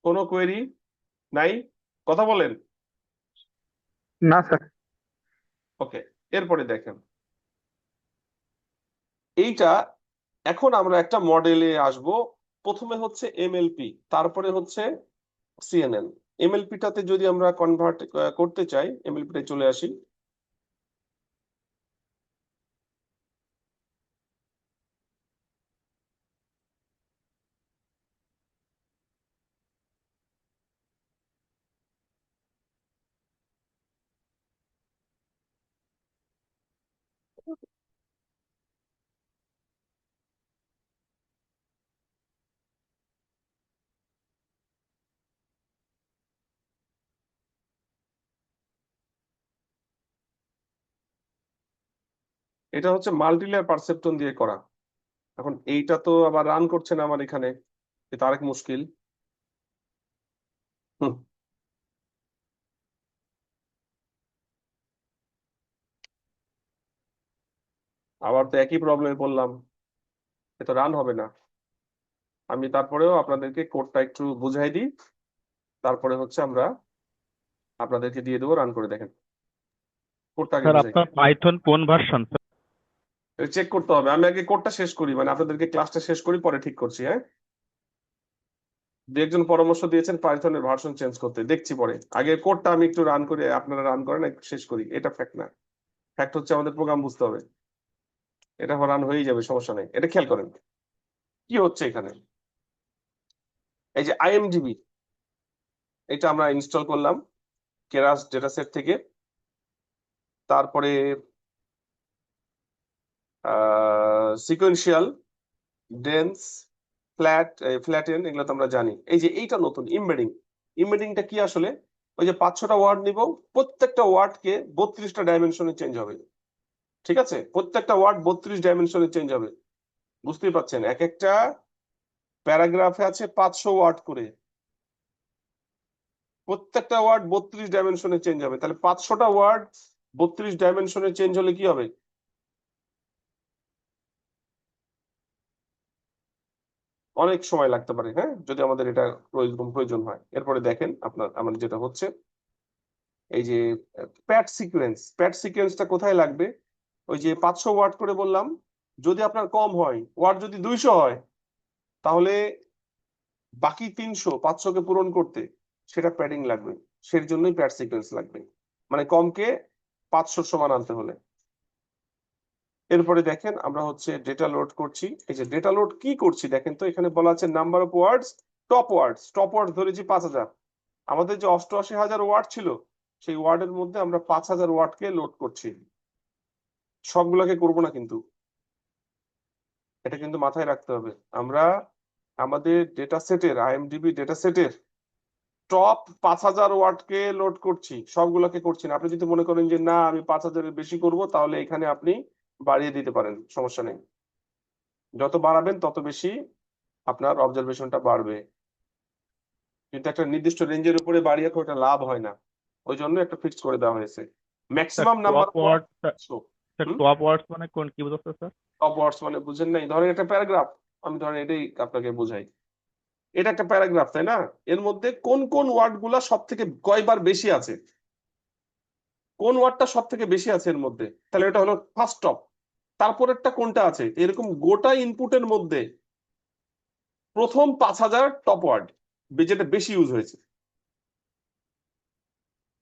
কোনো কোয়েরি নাই? কথা বলেন। না স্যার। ওকে, এরপরে দেখেন এইটা, এখন আমরা একটা মডেলে আসব। প্রথমে হচ্ছে এমএলপি, তারপরে হচ্ছে সিএনএন। এমএলপিটাতে যদি আমরা কনভার্ট করতে চাই, এমএলপিতে চলে আসি। এটা হচ্ছে মাল্টিলেয়ার পারসেপ্ট্রন দিয়ে করা। এখন এইটা তো আবার রান করছে না আমার এখানে, এটা আরেক মুশকিল। হুম, আবার তো একই প্রবলেমে পড়লাম, এটা রান হবে না। আমি তারপরেও আপনাদেরকে কোডটা একটু বুঝাই দিই, তারপরে হচ্ছে আমরা আপনাদেরকে দিয়ে দেবো, রান করে দেখেন। কোডটা আগে স্যার বুঝাই, আপনার পাইথন কোন ভার্সন স্যার? চেক করতে হবে। আমি আগে কোডটা শেষ করি, মানে আপনাদেরকে ক্লাসটা শেষ করি, পরে ঠিক করছি। হ্যাঁ, দু একজন পরামর্শ দিয়েছেন পাইথনের ভার্সন চেঞ্জ করতে, দেখছি পরে। আগে কোডটা আমি একটু রান করে, আপনারা রান করেন, একটু শেষ করি। এটা ফ্যাক্ট না, ফ্যাক্ট হচ্ছে আমাদের প্রোগ্রাম বুঝতে হবে। এটা রান হয়েই যাবে, সমস্যা নেই। এটা খেয়াল করেন কি হচ্ছে এখানে। এই যে আইএমডিবি, এটা আমরা ইনস্টল করলাম কেরাস ডেটাসেট থেকে। তারপরে সিকোয়েন্সিয়াল, ডেন্স, ফ্ল্যাটেন, এগুলো তো আমরা জানি। এই যে এইটা নতুন ইমবেডিং। ইমবেডিংটা কি আসলে? ওই যে 500টা ওয়ার্ড নিব, প্রত্যেকটা ওয়ার্ডকে 32টা ডাইমেনশনে চেঞ্জ হবে। ঠিক আছে? প্রত্যেকটা ওয়ার্ড 32 ডাইমেনশনে চেঞ্জ হবে। বুঝতেই পারছেন, এক একটা প্যারাগ্রাফে আছে 500 ওয়ার্ড করে, প্রত্যেকটা ওয়ার্ড 32 ডাইমেনশনে চেঞ্জ হবে। তাহলে 500টা ওয়ার্ড 32 ডাইমেনশনে চেঞ্জ হলে কি হবে? অনেক সময় লাগতে পারে, হ্যাঁ, যদি আমাদের এটা প্রয়োজন হয়। এরপরে দেখেন আমাদের যেটা হচ্ছে এই যে প্যাড সিকোয়েন্সটা কোথায় লাগবে? ওই যে 500 ওয়াট করে বললাম, যদি আপনার কম হয়, ওয়াট যদি 200 হয়, তাহলে বাকি 300 500 কে পূরণ করতে সেটা প্যাডিং লাগবে। সের জন্যই প্যাড সিকোয়েন্স লাগবে, মানে কমকে 500 সমান আনতে হলে। এরপরে দেখেন আমরা হচ্ছে ডেটা লোড করছি। এই যে ডেটা লোড কি করছি দেখেন তো, এখানে বলা আছে নাম্বার অফ ওয়ার্ডস, টপ ওয়ার্ডস ধরেছি 5000। আমাদের যে 88,000 ওয়ার্ড ছিল, সেই ওয়ার্ডের মধ্যে আমরা 5000 ওয়ার্ডকে লোড করছি। সবগুলোকে করব না কিন্তু, এটা কিন্তু মাথায় রাখতে হবে। আমরা আমাদের ডেটা সেটের, আইএমডিবি ডেটা সেটের টপ 5000 ওয়াটকে লোড করছি, সবগুলোকে করছি না। আপনি যদি মনে করেন যে না আমি 5000 এর বেশি করব, তাহলে এখানে আপনি বাড়িয়ে দিতে পারেন, সমস্যা নেই। যত বাড়াবেন তত বেশি আপনার অবজারভেশনটা বাড়বে, কিন্তু একটা নির্দিষ্ট রেঞ্জের উপরে বাড়িয়ে খুব একটা লাভ হয় না। ওই জন্য একটা ফিক্স করে দেওয়া হয়েছে sir maximum number top of what. Words, sir hmm, top words মানে কোন কি বোঝাচ্ছে স্যার? টপ ওয়ার্ডস মানে বুঝেন নাই? ধরেন একটা প্যারাগ্রাফ, আমি ধরেন এটাই আপনাকে বোঝাই। এটা একটা প্যারাগ্রাফ, তাই না? এর মধ্যে কোন কোন ওয়ার্ড গুলা সব থেকে কয়বার বেশি আছে, কোন ওয়ার্ডটা সব থেকে বেশি আছে এর মধ্যে, তাহলে এটা হলো ফার্স্ট টপ। তারপরেরটা কোনটা আছে, এরকম গোটা ইনপুটের মধ্যে প্রথম 5000 টপ ওয়ার্ড, যেটা বেশি ইউজ হয়েছে।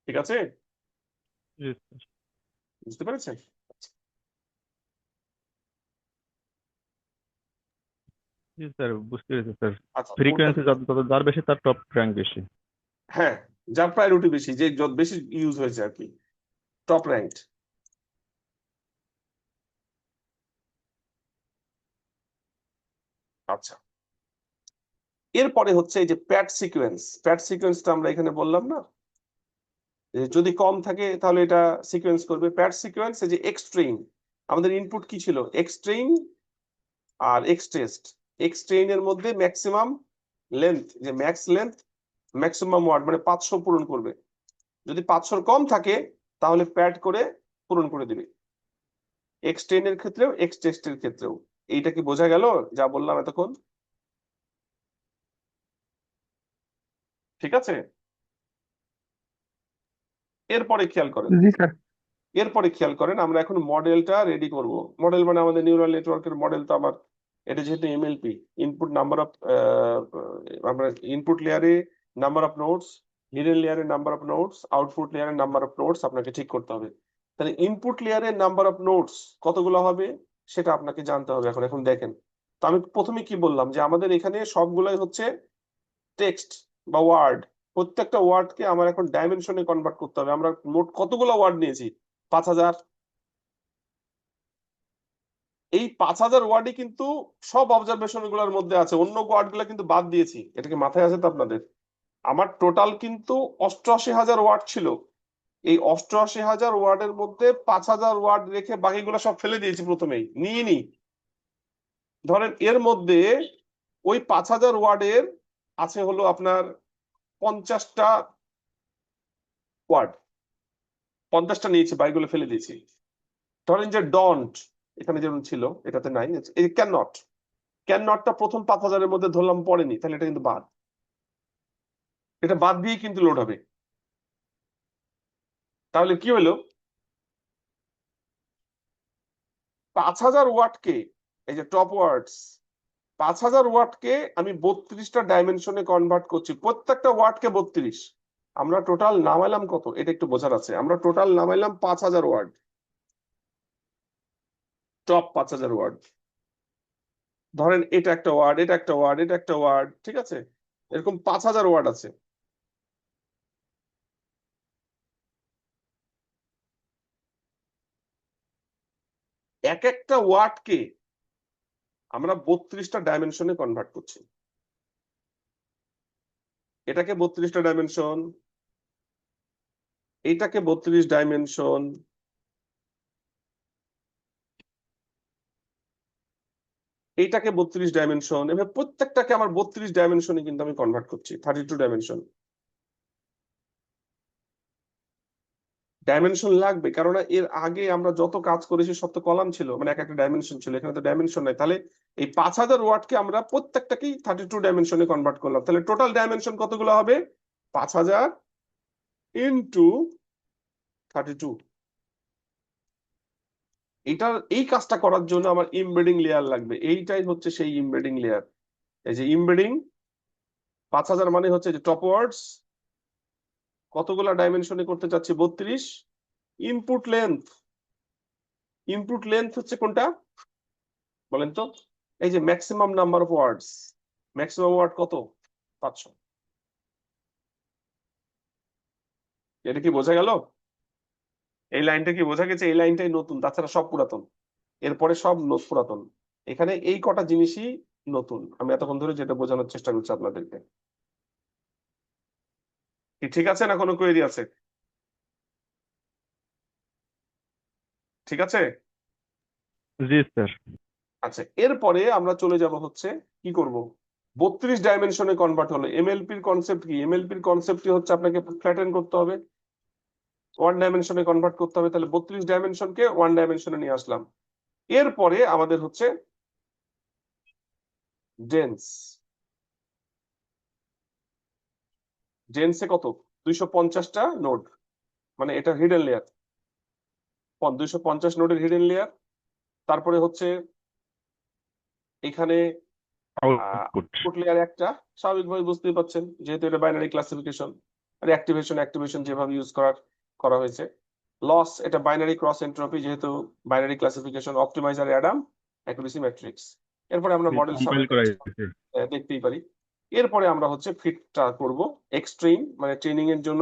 ঠিক আছে, জি স্যার। বুঝতে পেরেছেন? জি স্যার, বুঝতে পেরেছি স্যার। আচ্ছা, ফ্রিকোয়েন্সি যত যত যার বেশি তার টপ র্যাঙ্ক বেশি। হ্যাঁ, যার প্রায়োরিটি বেশি, যে যত বেশি ইউজ হয়েছে আর কি, টপ র্যাঙ্কড। আচ্ছা, এরপরে হচ্ছে এই যে প্যাড সিকোয়েন্সটা আমরা এখানে বললাম না, যদি কম থাকে তাহলে এটা সিকোয়েন্স করবে। প্যাড সিকোয়েন্স, এই যে এক্সট্রেইন, আমাদের ইনপুট কি ছিল? এক্সট্রেইন আর এক্সটেস্ট। এক্সট্রেইন এর মধ্যে ম্যাক্সিমাম লেন্থ, যে ম্যাক্স লেন্থ ম্যাক্সিমাম ওয়ার্ড, মানে 500 পূরণ করবে। যদি 500 কম থাকে তাহলে প্যাড করে পূরণ করে দিবে। এক্সট্রেইন এর ক্ষেত্রেও এক্সটেস্ট এর ক্ষেত্রেও। এইটা কি বোঝা গেল যা বললাম এতক্ষণ? ঠিক আছে, এরপরে খেয়াল করেন, জি স্যার। আমরা এখন মডেলটা রেডি করব। মডেল মানে আমাদের নিউরাল নেটওয়ার্কের মডেল। তো আমার এটা যেহেতু এমএলপি, ইনপুট নাম্বার অফ, আমরা ইনপুট লেয়ারে নাম্বার অফ নোডস, হিডেন লেয়ারে নাম্বার অফ নোডস, আউটপুট লেয়ারে নাম্বার অফ নোডস আপনাকে ঠিক করতে হবে। তাহলে ইনপুট লেয়ারে নাম্বার অফ নোডস কতগুলো হবে সেটা আপনাকে জানতে হবে। এখন এখন দেখেন তো, আমি প্রথমে কি বললাম যে আমাদের এখানে সবগুলাই হচ্ছে টেক্সট বা ওয়ার্ড। প্রত্যেকটা ওয়ার্ডকে আমার এখন ডাইমেনশনে কনভার্ট করতে হবে। আমরা মোট কতগুলো ওয়ার্ড নিয়েছি? 5000। এই 5000 ওয়ার্ডই কিন্তু সব অবজারভেশন গুলোর মধ্যে আছে, অন্য ওয়ার্ড গুলো কিন্তু বাদ দিয়েছি। এটা কি মাথায় আছে তো আপনাদের? আমার টোটাল কিন্তু 88,000 ওয়ার্ড ছিল। এই 88,000 ওয়ার্ডের মধ্যে 5000 ওয়ার্ড রেখে বাকিগুলো সব ফেলে দিয়েছি, প্রথমেই নিয়ে নি। ধরেন এর মধ্যে ওই 5000 ওয়ার্ডের আছে হলো আপনার 50টা ওয়ার্ড, 50টা নিয়েছি, বাকিগুলো ফেলে দিয়েছি। ধরেন যে ডন্ট এখানে যেমন ছিল, এটাতে নাই। এই ক্যান নট, ক্যান নটটা প্রথম 5000 এর মধ্যে ধরলাম পড়েনি, তাহলে এটা কিন্তু বাদ। এটা বাদ দিয়ে কিন্তু লোড হবে। তাহলে কি হলো? 5000 ওয়াটকে, এই যে টপ ওয়ার্ডস, 5000 ওয়াটকে আমি 32টা ডাইমেনশনে কনভার্ট করছি, প্রত্যেকটা ওয়ার্ডকে 32। আমরা টোটাল নামাইলাম কত, এটা একটু বোঝার আছে। আমরা টোটাল নামাইলাম 5000 ওয়ার্ড, টপ 5000 ওয়ার্ড। ধরেন এটা একটা ওয়ার্ড, এটা একটা ওয়ার্ড, এটা একটা ওয়ার্ড, ঠিক আছে, এরকম 5000 ওয়ার্ড আছে। এক একটা ওয়ার্ডকে আমরা 32টা ডাইমেনশনে কনভার্ট করছি। এটাকে 32টা ডাইমেনশন, এইটাকে 32 ডাইমেনশন, এইটাকে 32 ডাইমেনশন, এভাবে প্রত্যেকটাকে আমার 32 ডাইমেনশনে কিন্তু আমি কনভার্ট করছি, 32 ডাইমেনশন। ডাইমেনশন লাগবে, কারণ এর আগে আমরা যত কাজ করেছি সব তো কলাম ছিল, মানে এক একটা ডাইমেনশন ছিল, এখানে তো ডাইমেনশন নাই। তাহলে এই 5000 ওয়ার্ডকে আমরা প্রত্যেকটাকেই 32 ডাইমেনশনে কনভার্ট করলাম, তাহলে টোটাল ডাইমেনশন কতগুলো হবে? 5000 ইন্টু 32। এই কাজটা করার জন্য আমার ইমবেডিং লেয়ার লাগবে, এইটাই হচ্ছে সেই ইমবেডিং লেয়ার। এই যে ইমবেডিং 5000 মানে হচ্ছে যে টপ ওয়ার্ডস কতগুলা ডাইমেনশনে করতে চাচ্ছি? 32। ইনপুট লেন্থ হচ্ছে কোনটা বলেন তো? এই যে maximum number of words, maximum word কত? 500। এটা কি বোঝা গেল? এই লাইনটা কি বোঝা গেছে? এই লাইনটাই নতুন, তাছাড়া সব পুরাতন। এরপরে সব পুরাতন। এখানে এই কটা জিনিসই নতুন, আমি এতক্ষণ ধরে যেটা বোঝানোর চেষ্টা করছি আপনাদেরকে। কি ঠিক আছে না কোনো কোয়েরি আছে? ঠিক আছে। জি স্যার। আচ্ছা, এরপরে আমরা চলে যাব হচ্ছে কি করব? 32 ডাইমেনশনে কনভার্ট হলো। এমএলপির কনসেপ্ট কি? এমএলপির কনসেপ্টই হচ্ছে আপনাকে ফ্ল্যাটেন করতে হবে, ওয়ান ডাইমেনশনে কনভার্ট করতে হবে। তাহলে 32 ডাইমেনশনকে ওয়ান ডাইমেনশনে নিয়ে আসলাম। এরপরে আমাদের হচ্ছে ডেন্স। ডেন্সে কত? 250টা নোড, মানে এটা হিডেন লেয়ার, 250 নোডের হিডেন লেয়ার। তারপরে হচ্ছে এখানে আউটপুট। আউটপুট লেয়ার একটা, স্বাভাবিকভাবে বুঝতেই পাচ্ছেন যেহেতু এটা বাইনারি ক্লাসিফিকেশন। আর অ্যাক্টিভেশন যেভাবে ইউজ করা হয়েছে। লস, এটা বাইনারি ক্রস এন্ট্রপি, যেহেতু binary classification. Optimiser Adam, accuracy matrix. এরপরে আমরা মডেল কম্পাইল করা হয়েছে। দেখতেই পারি। এরপরে আমরা হচ্ছে ফিটটা করব, এক্সট্রিম মানে ট্রেনিং এর জন্য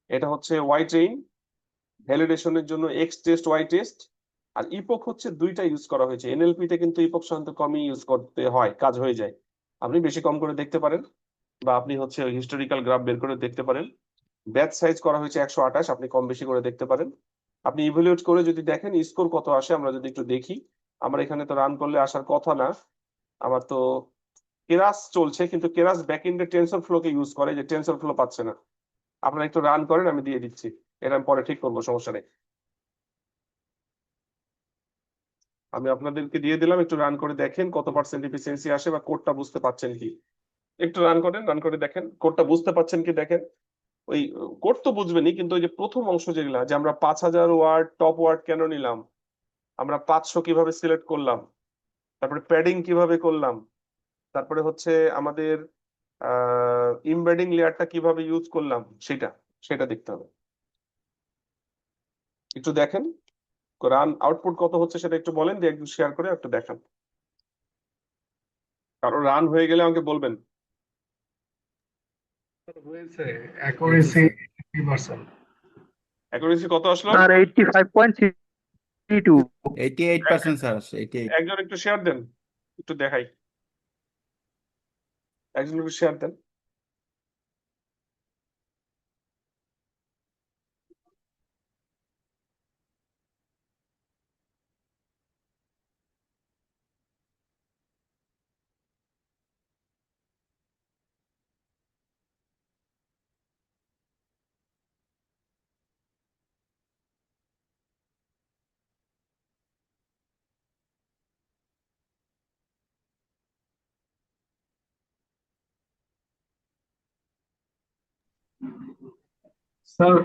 এটা হচ্ছে ওয়াই ট্রেইন, ভ্যালিডেশনের জন্য এক্স টেস্ট ওয়াই টেস্ট। আর ইপক হচ্ছে দুইটা ইউজ করা হয়েছে। এনএলপি তে কিন্তু ইপক সাধারণত কমই ইউজ করতে হয়, কাজ হয়ে যায়। আপনি বেশি কম করে দেখতে পারেন, বা আপনি হচ্ছে হিস্টোরিক্যাল গ্রাফ বের করে দেখতে পারেন। ব্যাচ সাইজ করা হয়েছে 128, আপনি কম বেশি করে দেখতে পারেন। আপনি ইভ্যালুয়েট করে যদি দেখেন স্কোর কত আসে, আমরা যদি একটু দেখি। আমার এখানে তো রান করলে আসার কথা না, আমার তো কেরাস চলছে, কিন্তু কেরাস ব্যাকএন্ডে টেনসর ফ্লোকে ইউজ করে, যে টেনসর ফ্লো পাচ্ছে না। আপনারা একটু রান করেন, আমি দিয়ে দিচ্ছি। এটা আমি পরে ঠিক করবো, সমস্যা নেই। আমি আপনাদেরকে দিয়ে দিলাম, একটু রান করে দেখেন কত পার্সেন্ট এফিসিয়েন্সি আসে, বা কোডটা বুঝতে পারছেন কি। একটু রান করে দেখেন কোডটা বুঝতে পারছেন কি। দেখেন ওই কোড তো বুঝবেনই, কিন্তু ওই যে প্রথম অংশ যেগুলা, যে আমরা 5000 ওয়ার্ড টপ ওয়ার্ড কেন নিলাম, আমরা 500 কিভাবে সিলেক্ট করলাম, তারপরে প্যাডিং কিভাবে করলাম, তারপরে হচ্ছে আমাদের ইমবেডিং লেয়ারটা কিভাবে ইউজ করলাম, সেটা সেটা দেখতে হবে। একটু দেখেন রান আউটপুট কত হচ্ছে সেটা একটু বলেন, দিয়ে একটু শেয়ার করে একটু দেখান। কারণ রান হয়ে গেলে আমাকে বলবেন। হয়েছে অ্যাকুরেসি 80%। অ্যাকুরেসি কত আসলো? স্যার 85.32। 88% স্যার, 88। একজন একটু শেয়ার দেন, একটু দেখাই। একজন একটু শেয়ার দেন। স্যার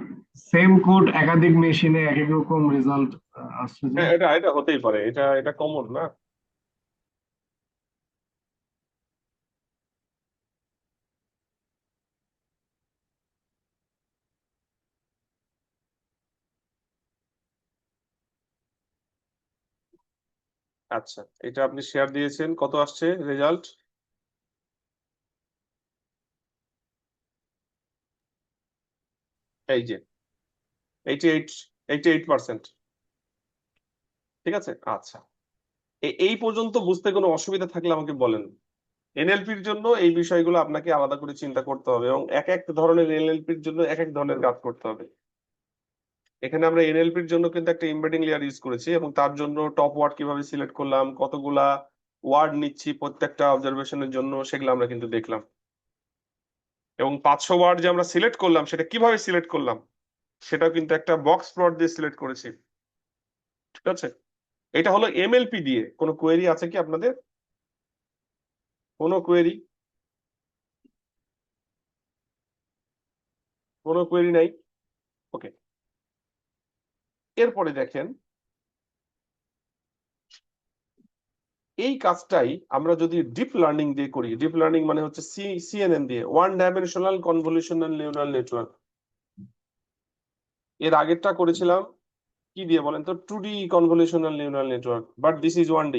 সেম কোড একাধিক মেশিনে এক এক রকম রেজাল্ট আসছে যে। হ্যাঁ, এটা এটা হতেই পারে, এটা এটা কমন না। আচ্ছা, এটা আপনি শেয়ার দিয়েছেন, কত আসছে রেজাল্ট? এই যে 88%। ঠিক আছে, আচ্ছা। এই পর্যন্ত বুঝতে কোনো অসুবিধা থাকলে আমাকে বলেন। এনএলপির জন্য এই বিষয়গুলো আপনাকে আলাদা করে চিন্তা করতে হবে, এবং এক এক ধরনের এনএলপির জন্য এক এক ধরনের কাজ করতে হবে। এখানে আমরা এনএলপির জন্য কিন্তু একটা এমবেডিং লেয়ার ইউজ করেছি, এবং তার জন্য টপ ওয়ার্ড কিভাবে সিলেক্ট করলাম, কতগুলা ওয়ার্ড নিচ্ছি প্রত্যেকটা অবজারভেশনের জন্য, সেগুলো আমরা কিন্তু দেখলাম। এবং 500 ওয়ার্ড যে আমরা সিলেক্ট করলাম সেটা কিভাবে সিলেক্ট করলাম সেটাও কিন্তু একটা বক্স প্লট দিয়ে সিলেক্ট করেছি। ঠিক আছে, এটা হলো এমএলপি দিয়ে। কোনো কোয়েরি আছে কি আপনাদের? কোনো কোয়েরি? কোনো কোয়েরি নাই? ওকে, এরপরে দেখেন এই কাজটাই আমরা যদি ডিপ লার্নিং দিয়ে করি। ডিপ লার্নিং মানে হচ্ছে সিএনএন দিয়ে, one dimensional convolutional neural network. এর আগেরটা করেছিলাম কি দিয়ে বলেন তো? 2D convolutional neural network, but this is 1D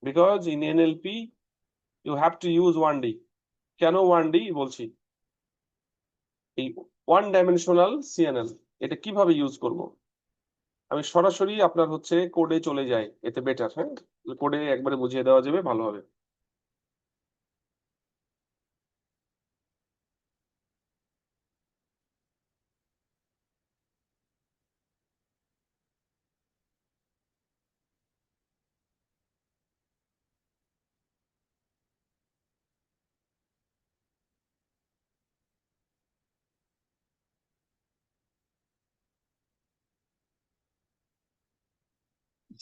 because in NLP you have to use 1D। কেন 1D বলছি? এই ওয়ান ডাইমেনশনাল সিএনএন এটা কিভাবে ইউজ করব আমি সরাসরি আপনার হচ্ছে কোডে চলে যাই, এতে বেটার। হ্যাঁ, কোডে একবারে বুঝিয়ে দেওয়া যাবে, ভালো হবে।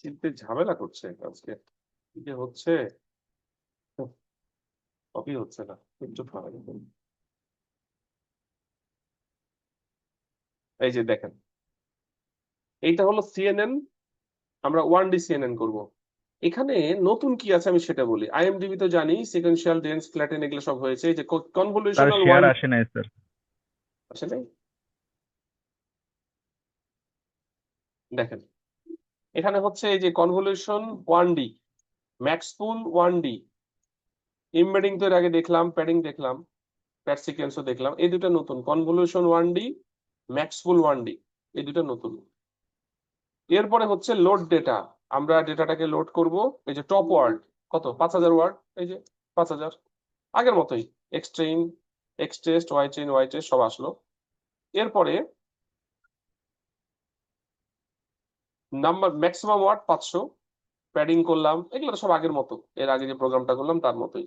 চিনতে ঝামেলা করছে আজকে, কি যে হচ্ছে, কপি হচ্ছে না। একটু ফাঁকা দেখুন। এই যে দেখেন, এইটা হলো সিএনএন, আমরা 1D সিএনএন করব। এখানে নতুন কি আছে আমি সেটা বলি। আইএমডিবি তো জানি সিকোয়েন্সিয়াল, ডেন্স, ফ্ল্যাটেন এগুলো সব হয়েছে। এই যে স্যার কনভলিউশনাল শেয়ার ওয়ান আসে নাই স্যার। আসলে দেখেন এখানে হচ্ছে এই যে কনভলিউশন 1D, ম্যাক্সপুল 1D, এমবেডিং তো এর আগে দেখলাম, প্যাডিং দেখলাম, প্যাড সিকোয়েন্সও দেখলাম। এই দুটো নতুন, কনভলিউশন 1D, ম্যাক্সপুল 1D, এই দুটো নতুন। এরপরে হচ্ছে লোড ডেটা। আমরা ডেটাটাকে লোড করব। এই যে টপ ওয়ার্ড কত, 5000 ওয়ার্ড, এই যে 5000, আগের মতোই x train, x test, y train, y test সব আসলো। এরপরে নাম্বার ম্যাক্সিমাম ওয়ার্ড 500, প্যাডিং করলাম, এগুলো সব আগের মতো, এর আগে যে প্রোগ্রামটা করলাম তার মতোই।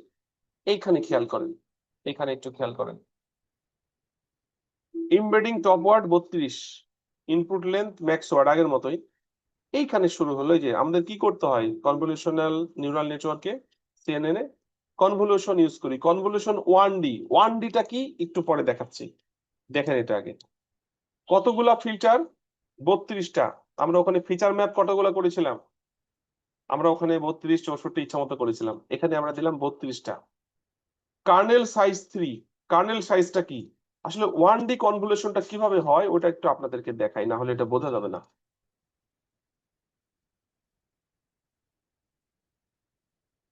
এইখানে খেয়াল করেন, এখানে একটু খেয়াল করেন, embedding top word 32, input length max word আগের মতোই। এইখানে শুরু হলো যে আমাদের কি করতে হয়, কনভলিউশনাল নিউরাল নেটওয়ার্কে সিএনএন এ কনভলিউশন ইউজ করি। কনভলিউশন 1D, 1Dটা কি একটু পরে দেখাচ্ছি, দেখেন এটা আগে। কতগুলা ফিল্টার? 32টা। আমরা ওখানে ফিচার ম্যাপ কতগুলো করেছিলাম? আমরা ওখানে 32, 64 ইচ্ছা মতো করেছিলাম, এখানে আমরা দিলাম 32টা। কার্নেল সাইজ 3, কার্নেল সাইজটা কি? আসলে 1D কনভলিউশনটা কিভাবে হয় ওটা একটু আপনাদেরকে দেখাই, না হলে এটা বোঝা যাবে না।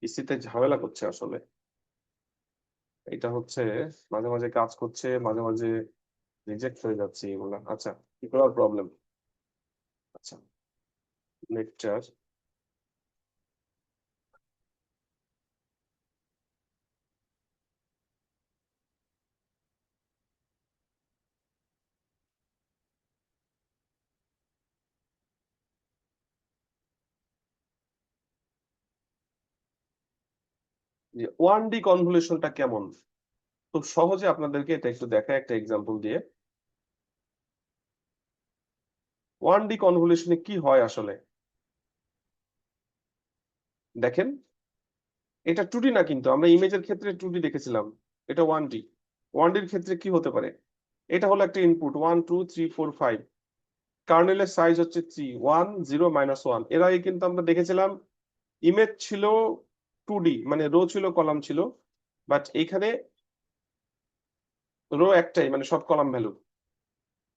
পিসিতে ঝামেলা করছে আসলে, এটা হচ্ছে মাঝে মাঝে কাজ করছে, মাঝে মাঝে রিজেক্ট হয়ে যাচ্ছে এগুলা। আচ্ছা, কি করার প্রবলেম? আচ্ছা, লেকচার, যে 1D কনভলিউশনটা কেমন, খুব সহজে আপনাদেরকে এটা একটু দেখায় একটা এক্সাম্পল দিয়ে। 1D কনভলিউশনে কি হয় আসলে দেখেন, এটা 2D না, কিন্তু আমরা ইমেজের ক্ষেত্রে 2D দেখেছিলাম, এটা 1D। 1Dর ক্ষেত্রে কি হতে পারে? এটা হলো একটা ইনপুট 1 2 3 4 5, কার্নেলের সাইজ হচ্ছে 3, 1 0 -1। এর আগে কিন্তু আমরা দেখেছিলাম ইমেজ ছিল 2D, মানে রো ছিল, কলাম ছিল, বাট এইখানে রো একটাই, মানে সব কলাম ভ্যালু।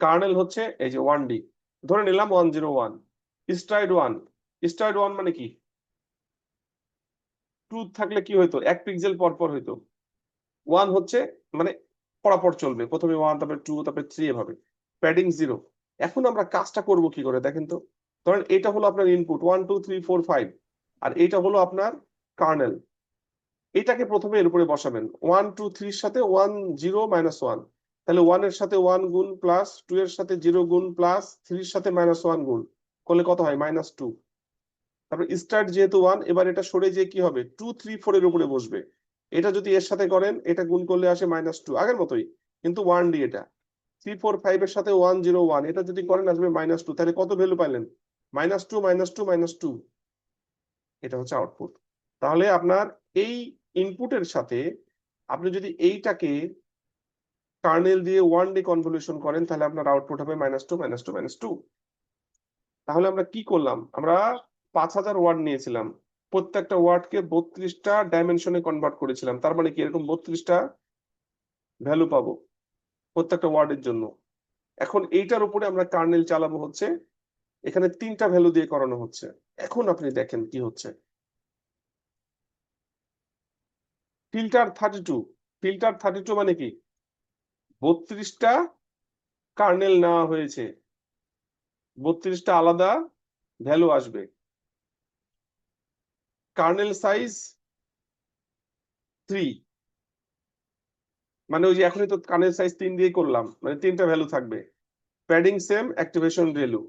কার্নেল হচ্ছে এই যে 1D, ধরে নিলাম 101। স্ট্রাইড 1, স্ট্রাইড 1 মানে কি? ট্রুথ থাকলে কি হইতো, 1 পিক্সেল পর পর হইতো। 1 হচ্ছে মানে পরপর চলবে, প্রথমে 1, তারপরে 2, তারপরে 3, এভাবে। প্যাডিং 0। এখন আমরা কাজটা করব কি করে দেখেন তো। ধরেন এটা হলো আপনার ইনপুট 1 2 3 4 5, আর এটা হলো আপনার কার্নেল। এটাকে প্রথমে এর উপরে বসাবেন, 1 2 3 এর সাথে 1 0 -1, তাহলে 1 এর সাথে 1 গুণ প্লাস 2 এর সাথে 0 গুণ প্লাস 3 এর সাথে -1 গুণ করলে কত হয়? -2। তারপর স্টার্ট যেহেতু 1, এবার এটা সরে যেয়ে কি হবে, 2 3 4 এর উপরে বসবে। এটা যদি এর সাথে করেন, এটা গুণ করলে আসে -2, আগের মতোই। কিন্তু 1D এটা 345 এর সাথে 101 এটা যদি করেন আসবে -2, তাহলে কত ভ্যালু পাইলেন? -2 -2 -2, এটা হচ্ছে আউটপুট। তাহলে আপনার এই ইনপুটের সাথে আপনি যদি এইটাকে কার্নেল দিয়ে 1D কনভলিউশন করেন তাহলে আপনার আউটপুট হবে -2 -2 -2। তাহলে আমরা কি করলাম? আমরা 5000 ওয়ার্ড নিয়েছিলাম, প্রত্যেকটা ওয়ার্ডকে 32টা ডাইমেনশনে কনভার্ট করেছিলাম। তার মানে কি এরকম 32টা ভ্যালু পাবো প্রত্যেকটা ওয়ার্ডের জন্য। এখন এইটার উপরে আমরা কার্নেল চালাবো হচ্ছে, এখানে 3টা ভ্যালু দিয়ে করানো হচ্ছে। এখন আপনি দেখেন কি হচ্ছে। ফিল্টার 32 মানে কি? 32টা কার্নেল নেওয়া হয়েছে, 32টা আলাদা ভ্যালু আসবে। কার্নেল সাইজ 3, মানে ওই যে এখনই তো কার্নেল সাইজ 3 দিয়ে করলাম, মানে 3টা ভ্যালু থাকবে। Padding same, activation value.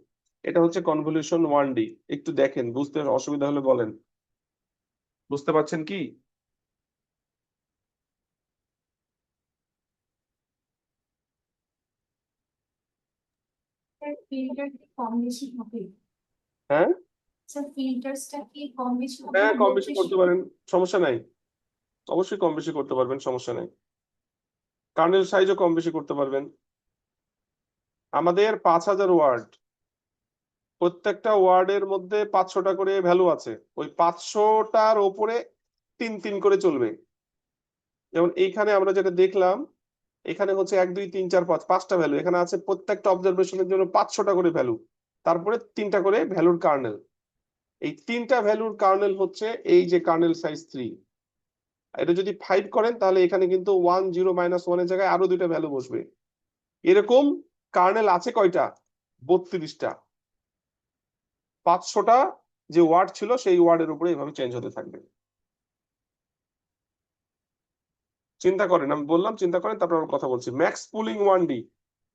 এটা হচ্ছে কনভলিউশন 1D। একটু দেখেন, বুঝতে অসুবিধা হলে বলেন। বুঝতে পারছেন কি? ফিল্টার কি কম বেশি হবে? হ্যাঁ স্যার ফিল্টার্সটা কি কম বেশি হবে হ্যাঁ, না কম বেশি করতে 32? পারেন, সমস্যা নাই। অবশ্যই কম বেশি করতে পারবেন, সমস্যা নাই। কার্নেল সাইজও কম বেশি করতে পারবেন। আমাদের 5000 ওয়ার্ড, প্রত্যেকটা ওয়ার্ডের মধ্যে 500টা করে ভ্যালু আছে। ওই 500টার ওপরে 3 করে চলবে। যেমন এইখানে আমরা যেটা দেখলাম, এখানে হচ্ছে 1 2 3 4 5 5টা ভ্যালু এখানে আছে, প্রত্যেকটা অবজারভেশনের জন্য 500টা করে ভ্যালু, তারপরে 3টা করে ভ্যালুর কার্নেল। এই 3টা ভ্যালুর কার্নেল হচ্ছে এই যে কার্নেল সাইজ 3। এটা যদি 5 করেন তাহলে এখানে কিন্তু 1 0 -1 এর জায়গায় আরো 2টা ভ্যালু বসবে। এরকম কার্নেল আছে কয়টা? 32টা। 500টা যে ওয়ার্ড ছিল সেই ওয়ার্ডের উপরে এভাবে চেঞ্জ হতে থাকবে। চিন্তা করেন, আমি বললাম চিন্তা করেন, তারপর আমরা কথা বলছি। ম্যাক্স পুলিং 1D,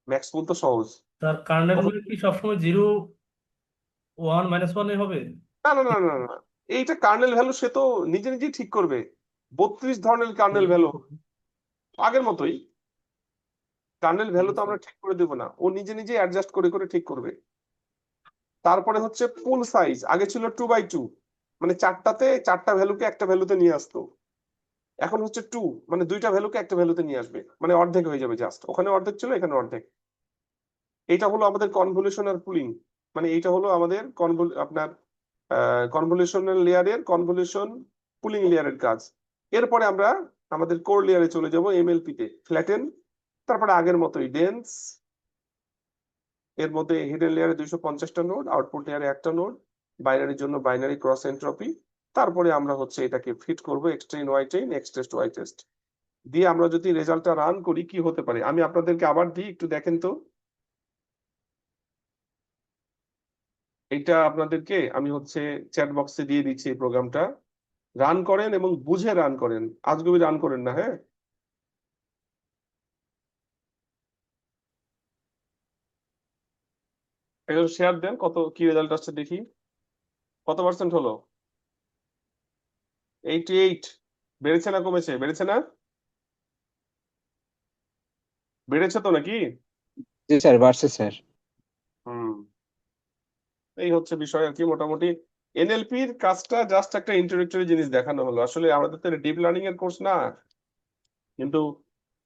ম্যাক্স পুল তো সহজ। তার কার্নেল গুলো কি সবসময় 0 1 -1 হবে? না না না না না, এইটা কার্নেল ভ্যালু সে তো নিজে নিজেই ঠিক করবে। 32 ধরনের কার্নেল ভ্যালু আগের মতোই। কার্নেল ভ্যালু তো আমরা ঠিক করে দেবো না, ও নিজে নিজে অ্যাডজাস্ট করে করে ঠিক করবে। তারপরে হচ্ছে পুল সাইজ, আগে ছিল 2x2, মানে 4টা ভ্যালুকে একটা ভ্যালুতে নিয়ে আসতো। এখন হচ্ছে 2, মানে 2টা ভ্যালুকে একটা ভ্যালুতে নিয়ে আসবে, মানে অর্ধেক হয়ে যাবে জাস্ট। ওখানে অর্ধেক ছিল, এখানে অর্ধেক। এইটা হলো আমাদের কনভলিউশন আর পুলিং, মানে এইটা হলো আমাদের আপনার কনভলিউশনাল লেয়ারের কনভলিউশন পুলিং লেয়ারের কাজ। এরপরে আমরা আমাদের কোর লেয়ারে চলে যাব, এমএলপি তে ফ্ল্যাটেন, তারপরে আগের মতোই ডেন্স। এর মধ্যে হিডেন লেয়ারে 250টা নোড, আউটপুট লেয়ারে একটা নোড, বাইনারির জন্য বাইনারি ক্রস এন্ট্রপি। তারপরে আমরা হচ্ছে এটাকে ফিট করব এক্সট্রেন ওয়াই ট্রেন, এক্সটেস্ট ওয়াই টেস্ট দিয়ে। আমরা যদি রেজাল্টটা রান করি কি হতে পারে আমি আপনাদেরকে আবার দিই, একটু দেখেন তো। এটা আপনাদেরকে আমি হচ্ছে চ্যাট বক্সে দিয়ে দিচ্ছি এই প্রোগ্রামটা। রান করেন এবং বুঝে রান করেন, আজগুবি রান করেন না, হ্যাঁ। এটা শেয়ার দেন, কত কি রেজাল্ট আসছে দেখি, কত পার্সেন্ট হলো? 88। বেড়েছে না কমেছে? বেড়েছে না? বেড়েছে তো নাকি? জি স্যার, বাড়ছে স্যার। হুম, এই হচ্ছে বিষয় আর কি মোটামুটি। এনএলপির কাজটা জাস্ট একটা ইন্ট্রোডাক্টরি জিনিস দেখানো হলো। আসলে আমাদের তো ডিপ লার্নিং এর কোর্স না, কিন্তু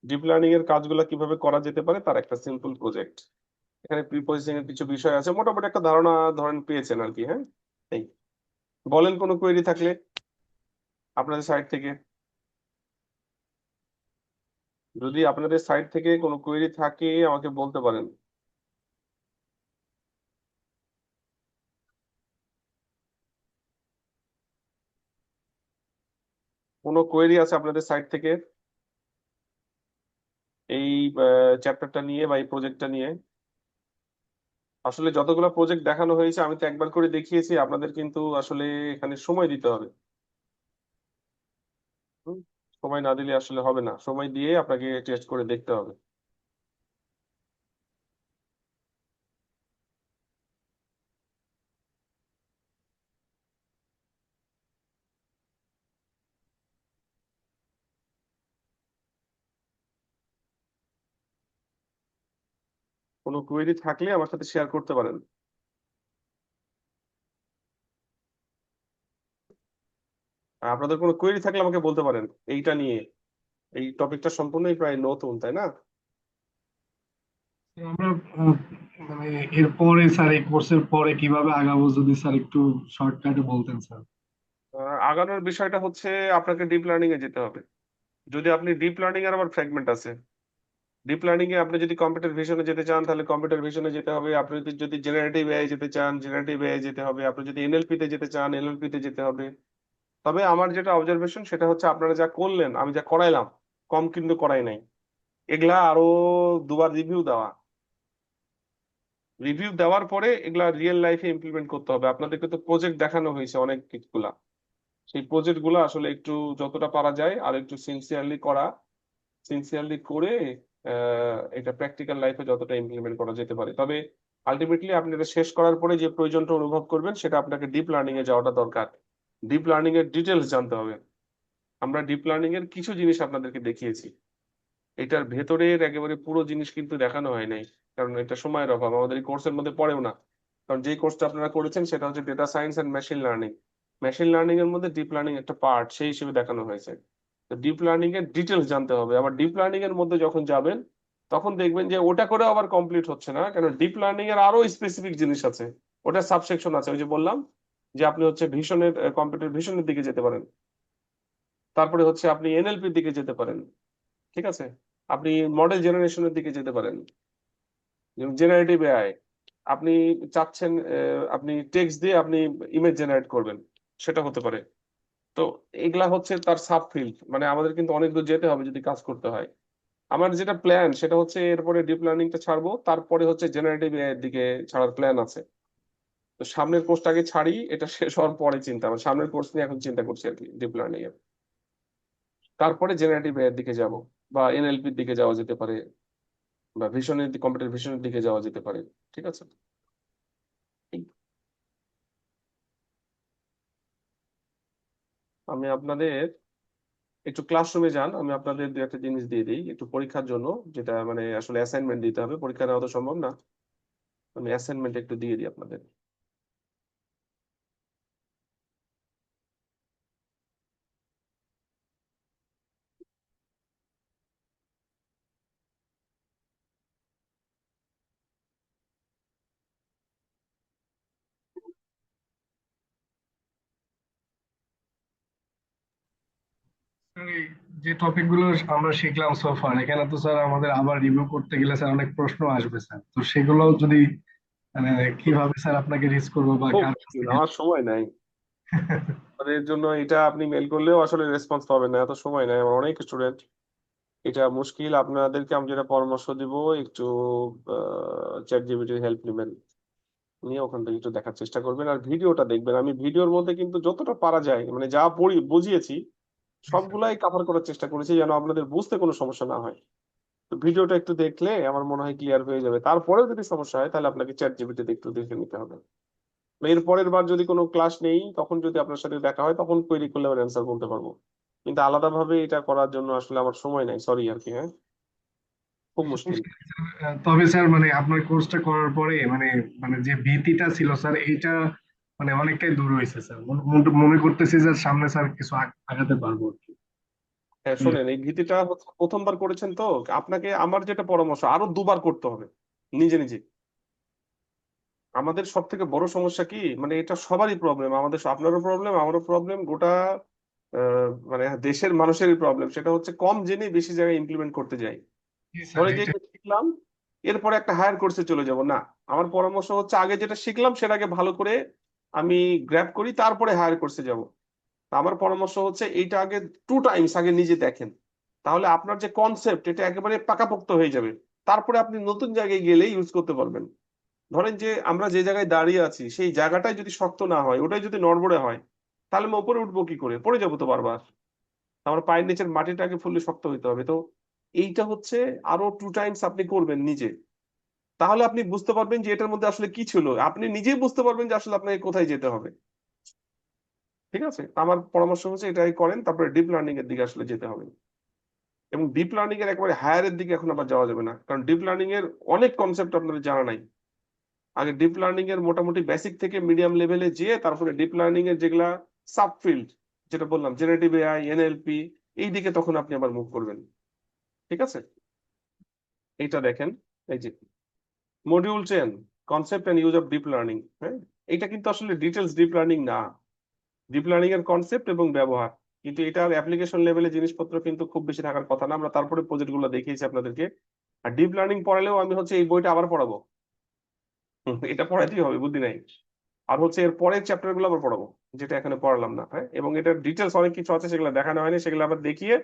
ডিপ লার্নিং এর কাজগুলো কিভাবে করা যেতে পারে তার একটা সিম্পল প্রজেক্ট। এখানে প্রিপজিশন এর কিছু বিষয় আছে, মোটামুটি একটা ধারণা ধরেন পেয়েছেন আর কি, হ্যাঁ। এই বলেন কোনো কোয়েরি থাকলে আপনাদের সাইড থেকে, যদি আপনাদের সাইড থেকে কোনো কোয়েরি থাকে আমাকে বলতে পারেন। কোনো কোয়েরি আছে আপনাদের সাইড থেকে এই চ্যাপ্টারটা নিয়ে বা এই প্রজেক্টটা নিয়ে? আসলে যতগুলো প্রজেক্ট দেখানো হয়েছে আমি তো একবার করে দেখিয়েছি, আপনাদের কিন্তু আসলে এখানে সময় দিতে হবে। হুম, সময় না দিলে আসলে হবে না, সময় দিয়ে আপনাকে টেস্ট করে দেখতে হবে। কোনো কোয়েরি থাকলে আমার সাথে শেয়ার করতে পারেন। আর আপনাদের কোনো কোয়েরি থাকলে আমাকে বলতে পারেন এইটা নিয়ে। এই টপিকটা সম্পূর্ণই প্রায় নতুন, তাই না? আমরা মানে এরপরে স্যার এই কোর্সের পরে কিভাবে আগাবো যদি স্যার একটু শর্টকাটে বলতেন স্যার। আগানোর বিষয়টা হচ্ছে আপনাকে ডিপ লার্নিং এ যেতে হবে। যদি আপনি ডিপ লার্নিং এর আবার ফ্র্যাগমেন্ট আছে। ডিপ লার্নিং এ আপনি যদি কম্পিউটার ভিশনে যেতে চান তাহলে কম্পিউটার ভিশনে যেতে হবে। আপনি যদি জেনারেটিভ এআই যেতে চান জেনারেটিভ এআই যেতে হবে। আপনি যদি এনএলপি তে যেতে চান এনএলপি তে যেতে হবে। তবে আমার যেটা অবজারভেশন সেটা হচ্ছে আপনারা যা করলেন আমি যা করাইলাম কম কিন্তু করাই নাই। এগুলা আরো দুবার রিভিউ দেওয়ার পরে এগুলা রিয়েল লাইফে ইমপ্লিমেন্ট করতে হবে। আপনাদেরকে তো প্রজেক্ট দেখানো হয়েছে অনেক কিছুগুলা, সেই প্রজেক্ট গুলো আসলে একটু যতটা পারা যায় আর একটু সিনসিয়ারলি করে এটা প্র্যাকটিক্যাল লাইফে যতটা ইমপ্লিমেন্ট করা যেতে পারে। তবে আলটিমেটলি আপনি এটা শেষ করার পরে যে প্রয়োজনটা অনুভব করবেন সেটা আপনাকে ডিপ লার্নিং এ যাওয়াটা দরকার। ডিপ লার্নিং এর ডিটেলস জানতে হবে। আমরা ডিপ লার্নিং এর কিছু জিনিস আপনাদেরকে দেখিয়েছি, এটার ভেতরের একেবারে পুরো জিনিস কিন্তু দেখানো হয় নাই, কারণ এটা সময়ের অভাব, আমাদের এই কোর্সের মধ্যে পড়েও না। কারণ যে কোর্সটা আপনারা করেছেন সেটা হচ্ছে data science and machine learning. Machine learning এর মধ্যে ডিপ লার্নিং একটা পার্ট, সেই হিসেবে দেখানো হয়েছে। তো ডিপ লার্নিং এর ডিটেলস জানতে হবে। আবার ডিপ লার্নিং এর মধ্যে যখন যাবেন তখন দেখবেন যে ওটা করে আবার কমপ্লিট হচ্ছে না, কারণ ডিপ লার্নিং এর আরো স্পেসিফিক জিনিস আছে, ওটা সাবসেকশন আছে। ওই যে বললাম যে আপনি হচ্ছে ভিশনের কম্পিউটার ভিশনের দিকে যেতে পারেন, তারপরে হচ্ছে আপনি এনএলপির দিকে যেতে পারেন, ঠিক আছে, আপনি মডেল জেনারেশনের দিকে যেতে পারেন, জেনারেটিভ এআই। আপনি চাচ্ছেন আপনি টেক্সট দিয়ে আপনি ইমেজ জেনারেট করবেন, সেটা হতে পারে। তো এগুলা হচ্ছে তার সাব ফিল্ড, মানে আমাদের কিন্তু অনেক দূর যেতে হবে যদি কাজ করতে হয়। আমার যেটা প্ল্যান সেটা হচ্ছে এরপরে ডিপ লার্নিংটা ছাড়বো, তারপরে হচ্ছে জেনারেটিভ এআই এর দিকে ছাড়ার প্ল্যান আছে। তো সামনের কোর্সটা আগে ছাড়ি, এটা শেষ হওয়ার পরে চিন্তা, মানে সামনের কোর্স নিয়ে এখন চিন্তা করছি আর কি ডিপ লার্নিং এর। তারপরে জেনারেটিভ এআই এর দিকে যাব, বা এনএলপির দিকে যাওয়া যেতে পারে, বা কম্পিউটার ভিশনের দিকে যাওয়া যেতে পারে, ঠিক আছে। আমি আপনাদের একটু ক্লাসরুমে যান, আমি আপনাদের দু একটা জিনিস দিয়ে দিই একটু পরীক্ষার জন্য, যেটা মানে আসলে অ্যাসাইনমেন্ট দিতে হবে, পরীক্ষা নেওয়া তো সম্ভব না, আমি অ্যাসাইনমেন্ট একটু দিয়ে দিই আপনাদের। স্যার এই যে টপিক গুলো আমরা শিখলাম সোফার, এখানে তো স্যার আমাদের আবার রিভিউ করতে গেলে স্যার অনেক প্রশ্ন আসবে স্যার, তো সেগুলো যদি মানে কিভাবে স্যার আপনাকে রিচ করবো বা খুব কার কাছ মুশকিল, থেকে আমার সময় নাই। মানে এর জন্য এটা আপনি মেল করলেও আসলে রেসপন্স পাবেন না, এত সময় নাই আমার, অনেক স্টুডেন্ট। এটা মুশকিল। আপনাদেরকে আমি যেটা পরামর্শ দিব, একটু চ্যাট জিপিটির হেল্প নেবেন, নিয়ে ওখান থেকে একটু দেখার চেষ্টা করবেন আর ভিডিওটা দেখবেন। আমি ভিডিওর মধ্যে কিন্তু যতটা পারা যায় মানে যা বুঝিয়েছি সবগুলাই কভার করার চেষ্টা করেছি যেন আপনাদের বুঝতে কোনো সমস্যা না হয়। তো ভিডিওটা একটু দেখলে আমার মনে হয় ক্লিয়ার হয়ে যাবে। তারপরেও যদি সমস্যা হয় তাহলে আপনাকে চ্যাট জিপিটিতে একটু দেখে নিতে হবে। এর পরের বার যদি কোনো ক্লাস নেই তখন যদি আপনার সাথে দেখা হয় তখন কোয়েরি করলে আমার অ্যান্সার বলতে পারবো, কিন্তু আলাদাভাবে এটা করার জন্য আসলে আমার সময় নাই, সরি আর কি। হ্যাঁ, খুব মুশকিল। তবে স্যার মানে আপনার কোর্সটা করার পরে মানে মানে যে ভীতিটা ছিল স্যার এইটা মানে অনেকটাই দূর হয়েছে স্যার, মনে করতেছি যে সামনে স্যার কিছু আগাতে পারবো আর কি। হ্যাঁ শোনেন, এই ভীতিটা হচ্ছে প্রথমবার করেছেন তো, আপনাকে আমার যেটা পরামর্শ আরো দুবার করতে হবে নিজে নিজে। আমাদের সব থেকে বড় সমস্যা কি, মানে এটা সবারই প্রবলেম, আমাদের আপনারও প্রবলেম আমারও প্রবলেম, গোটা মানে দেশের মানুষেরই প্রবলেম, সেটা হচ্ছে কম জেনে বেশি জায়গায় ইমপ্লিমেন্ট করতে যাই। জি স্যার ধরে যে এটা। এটা শিখলাম এরপরে একটা হায়ার কোর্সে চলে যাব না, আমার পরামর্শ হচ্ছে আগে যেটা শিখলাম সেটাকে ভালো করে আমি গ্র্যাব করি, তারপরে হায়ার কোর্সে যাব। আমার পরামর্শ হচ্ছে এইটা আগে 2 টাইমস আগে নিজে দেখেন, তাহলে আপনার যে কনসেপ্ট এটা একেবারে পাকাপোক্ত হয়ে যাবে। তারপরে আপনি নতুন জায়গায় গেলে ইউজ করতে পারবেন। ধরেন যে আমরা যে জায়গায় দাঁড়িয়ে আছি সেই জায়গাটাই যদি শক্ত না হয়, ওটাই যদি নড়বড়ে হয়, তাহলে আমি উপরে উঠবো কি করে, পড়ে যাবো তো বারবার। আমার পায়ের নিচের মাটিটাকে ফুললি শক্ত হইতে হবে। তো এইটা হচ্ছে আরো 2 টাইমস আপনি করবেন নিজে, তাহলে আপনি বুঝতে পারবেন যে এটার মধ্যে আসলে কি ছিল, আপনি নিজেই বুঝতে পারবেন যে আসলে আপনাকে কোথায় যেতে হবে। ঠিক আছে, আমার পরামর্শ হচ্ছে এটাই করেন, তারপরে ডিপ লার্নিং এর দিকে আসলে যেতে হবে। এবং ডিপ লার্নিং এর একেবারে হায়ারের দিকে এখন আবার যাওয়া যাবে না, কারণ ডিপ লার্নিং এর অনেক কনসেপ্ট আপনাদের জানা নাই। আগে ডিপ লার্নিং এর মোটামুটি বেসিক থেকে মিডিয়াম লেভেলে যেয়ে তারপরে ডিপ লার্নিং এর যেগুলা সাবফিল্ড, যেটা বললাম জেনারেটিভ এআই, এনএলপি, এই দিকে তখন আপনি আবার মুভ করবেন। ঠিক আছে, এইটা দেখেন, এই যে module 10 concept and use of deep learning. হ্যাঁ, এটা কিন্তু আসলে ডিটেলস ডিপ লার্নিং না, ডিপ লার্নিং এর কনসেপ্ট এবং ব্যবহার, কিন্তু এটার অ্যাপ্লিকেশন লেভেলে জিনিসপত্র কিন্তু খুব বেশি থাকার কথা না। আমরা তারপরে প্রজেক্ট গুলো দেখিয়েছি আপনাদেরকে। আর ডিপ লার্নিং পড়ালেও আমি হচ্ছে এই বইটা আবার পড়াবো, এটা পড়াইতেই হবে, বুদ্ধি নাই। আর হচ্ছে এর পরের চ্যাপ্টার গুলো আবার পড়াবো, যেটা এখানে পড়ালাম না। হ্যাঁ, এবং এটার ডিটেলস অনেক কিছু আছে, সেগুলো দেখানো হয়নি, সেগুলো আবার দেখিয়ে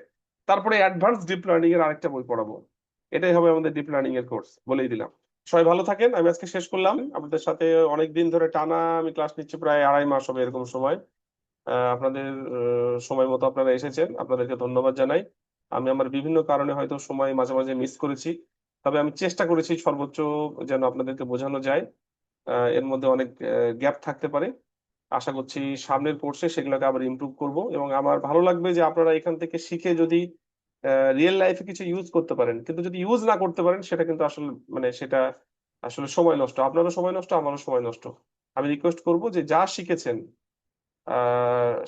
তারপরে অ্যাডভান্স ডিপ লার্নিং এর আরেকটা বই পড়াবো। এটাই হবে আমাদের ডিপ লার্নিং এর কোর্স, বলেই দিলাম। সবাই ভালো থাকেন, আমি আজকে শেষ করলাম। আপনাদের সাথে অনেকদিন ধরে টানা আমি ক্লাস নিচ্ছি, প্রায় 2.5 মাস হবে এরকম সময়। আপনাদের সময় মতো আপনারা এসেছেন, আপনাদেরকে ধন্যবাদ জানাই। আমি আমার বিভিন্ন কারণে হয়তো সময় মাঝে মাঝে মিস করেছি, তবে আমি চেষ্টা করেছি সর্বোচ্চ যেন আপনাদেরকে বোঝানো যায়। এর মধ্যে অনেক গ্যাপ থাকতে পারে, আশা করছি সামনের কোর্সে সেগুলোকে আবার ইমপ্রুভ করব। এবং আমার ভালো লাগবে যে আপনারা এখান থেকে শিখে যদি রিয়েল লাইফে কিছু ইউজ করতে পারেন, কিন্তু যদি ইউজ না করতে পারেন সেটা কিন্তু আসলে মানে সেটা আসলে সময় নষ্ট, আপনারও সময় নষ্ট, আমারও সময় নষ্ট। আমি রিকোয়েস্ট করব যে যা শিখেছেন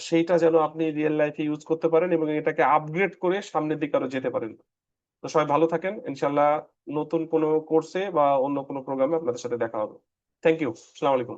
সেইটা যেন আপনি রিয়েল লাইফে ইউজ করতে পারেন এবং এটাকে আপগ্রেড করে সামনের দিকে আরো যেতে পারেন। তো সবাই ভালো থাকেন, ইনশাল্লাহ নতুন কোনো কোর্সে বা অন্য কোনো প্রোগ্রামে আপনাদের সাথে দেখা হবে। থ্যাংক ইউ, আসসালামু আলাইকুম।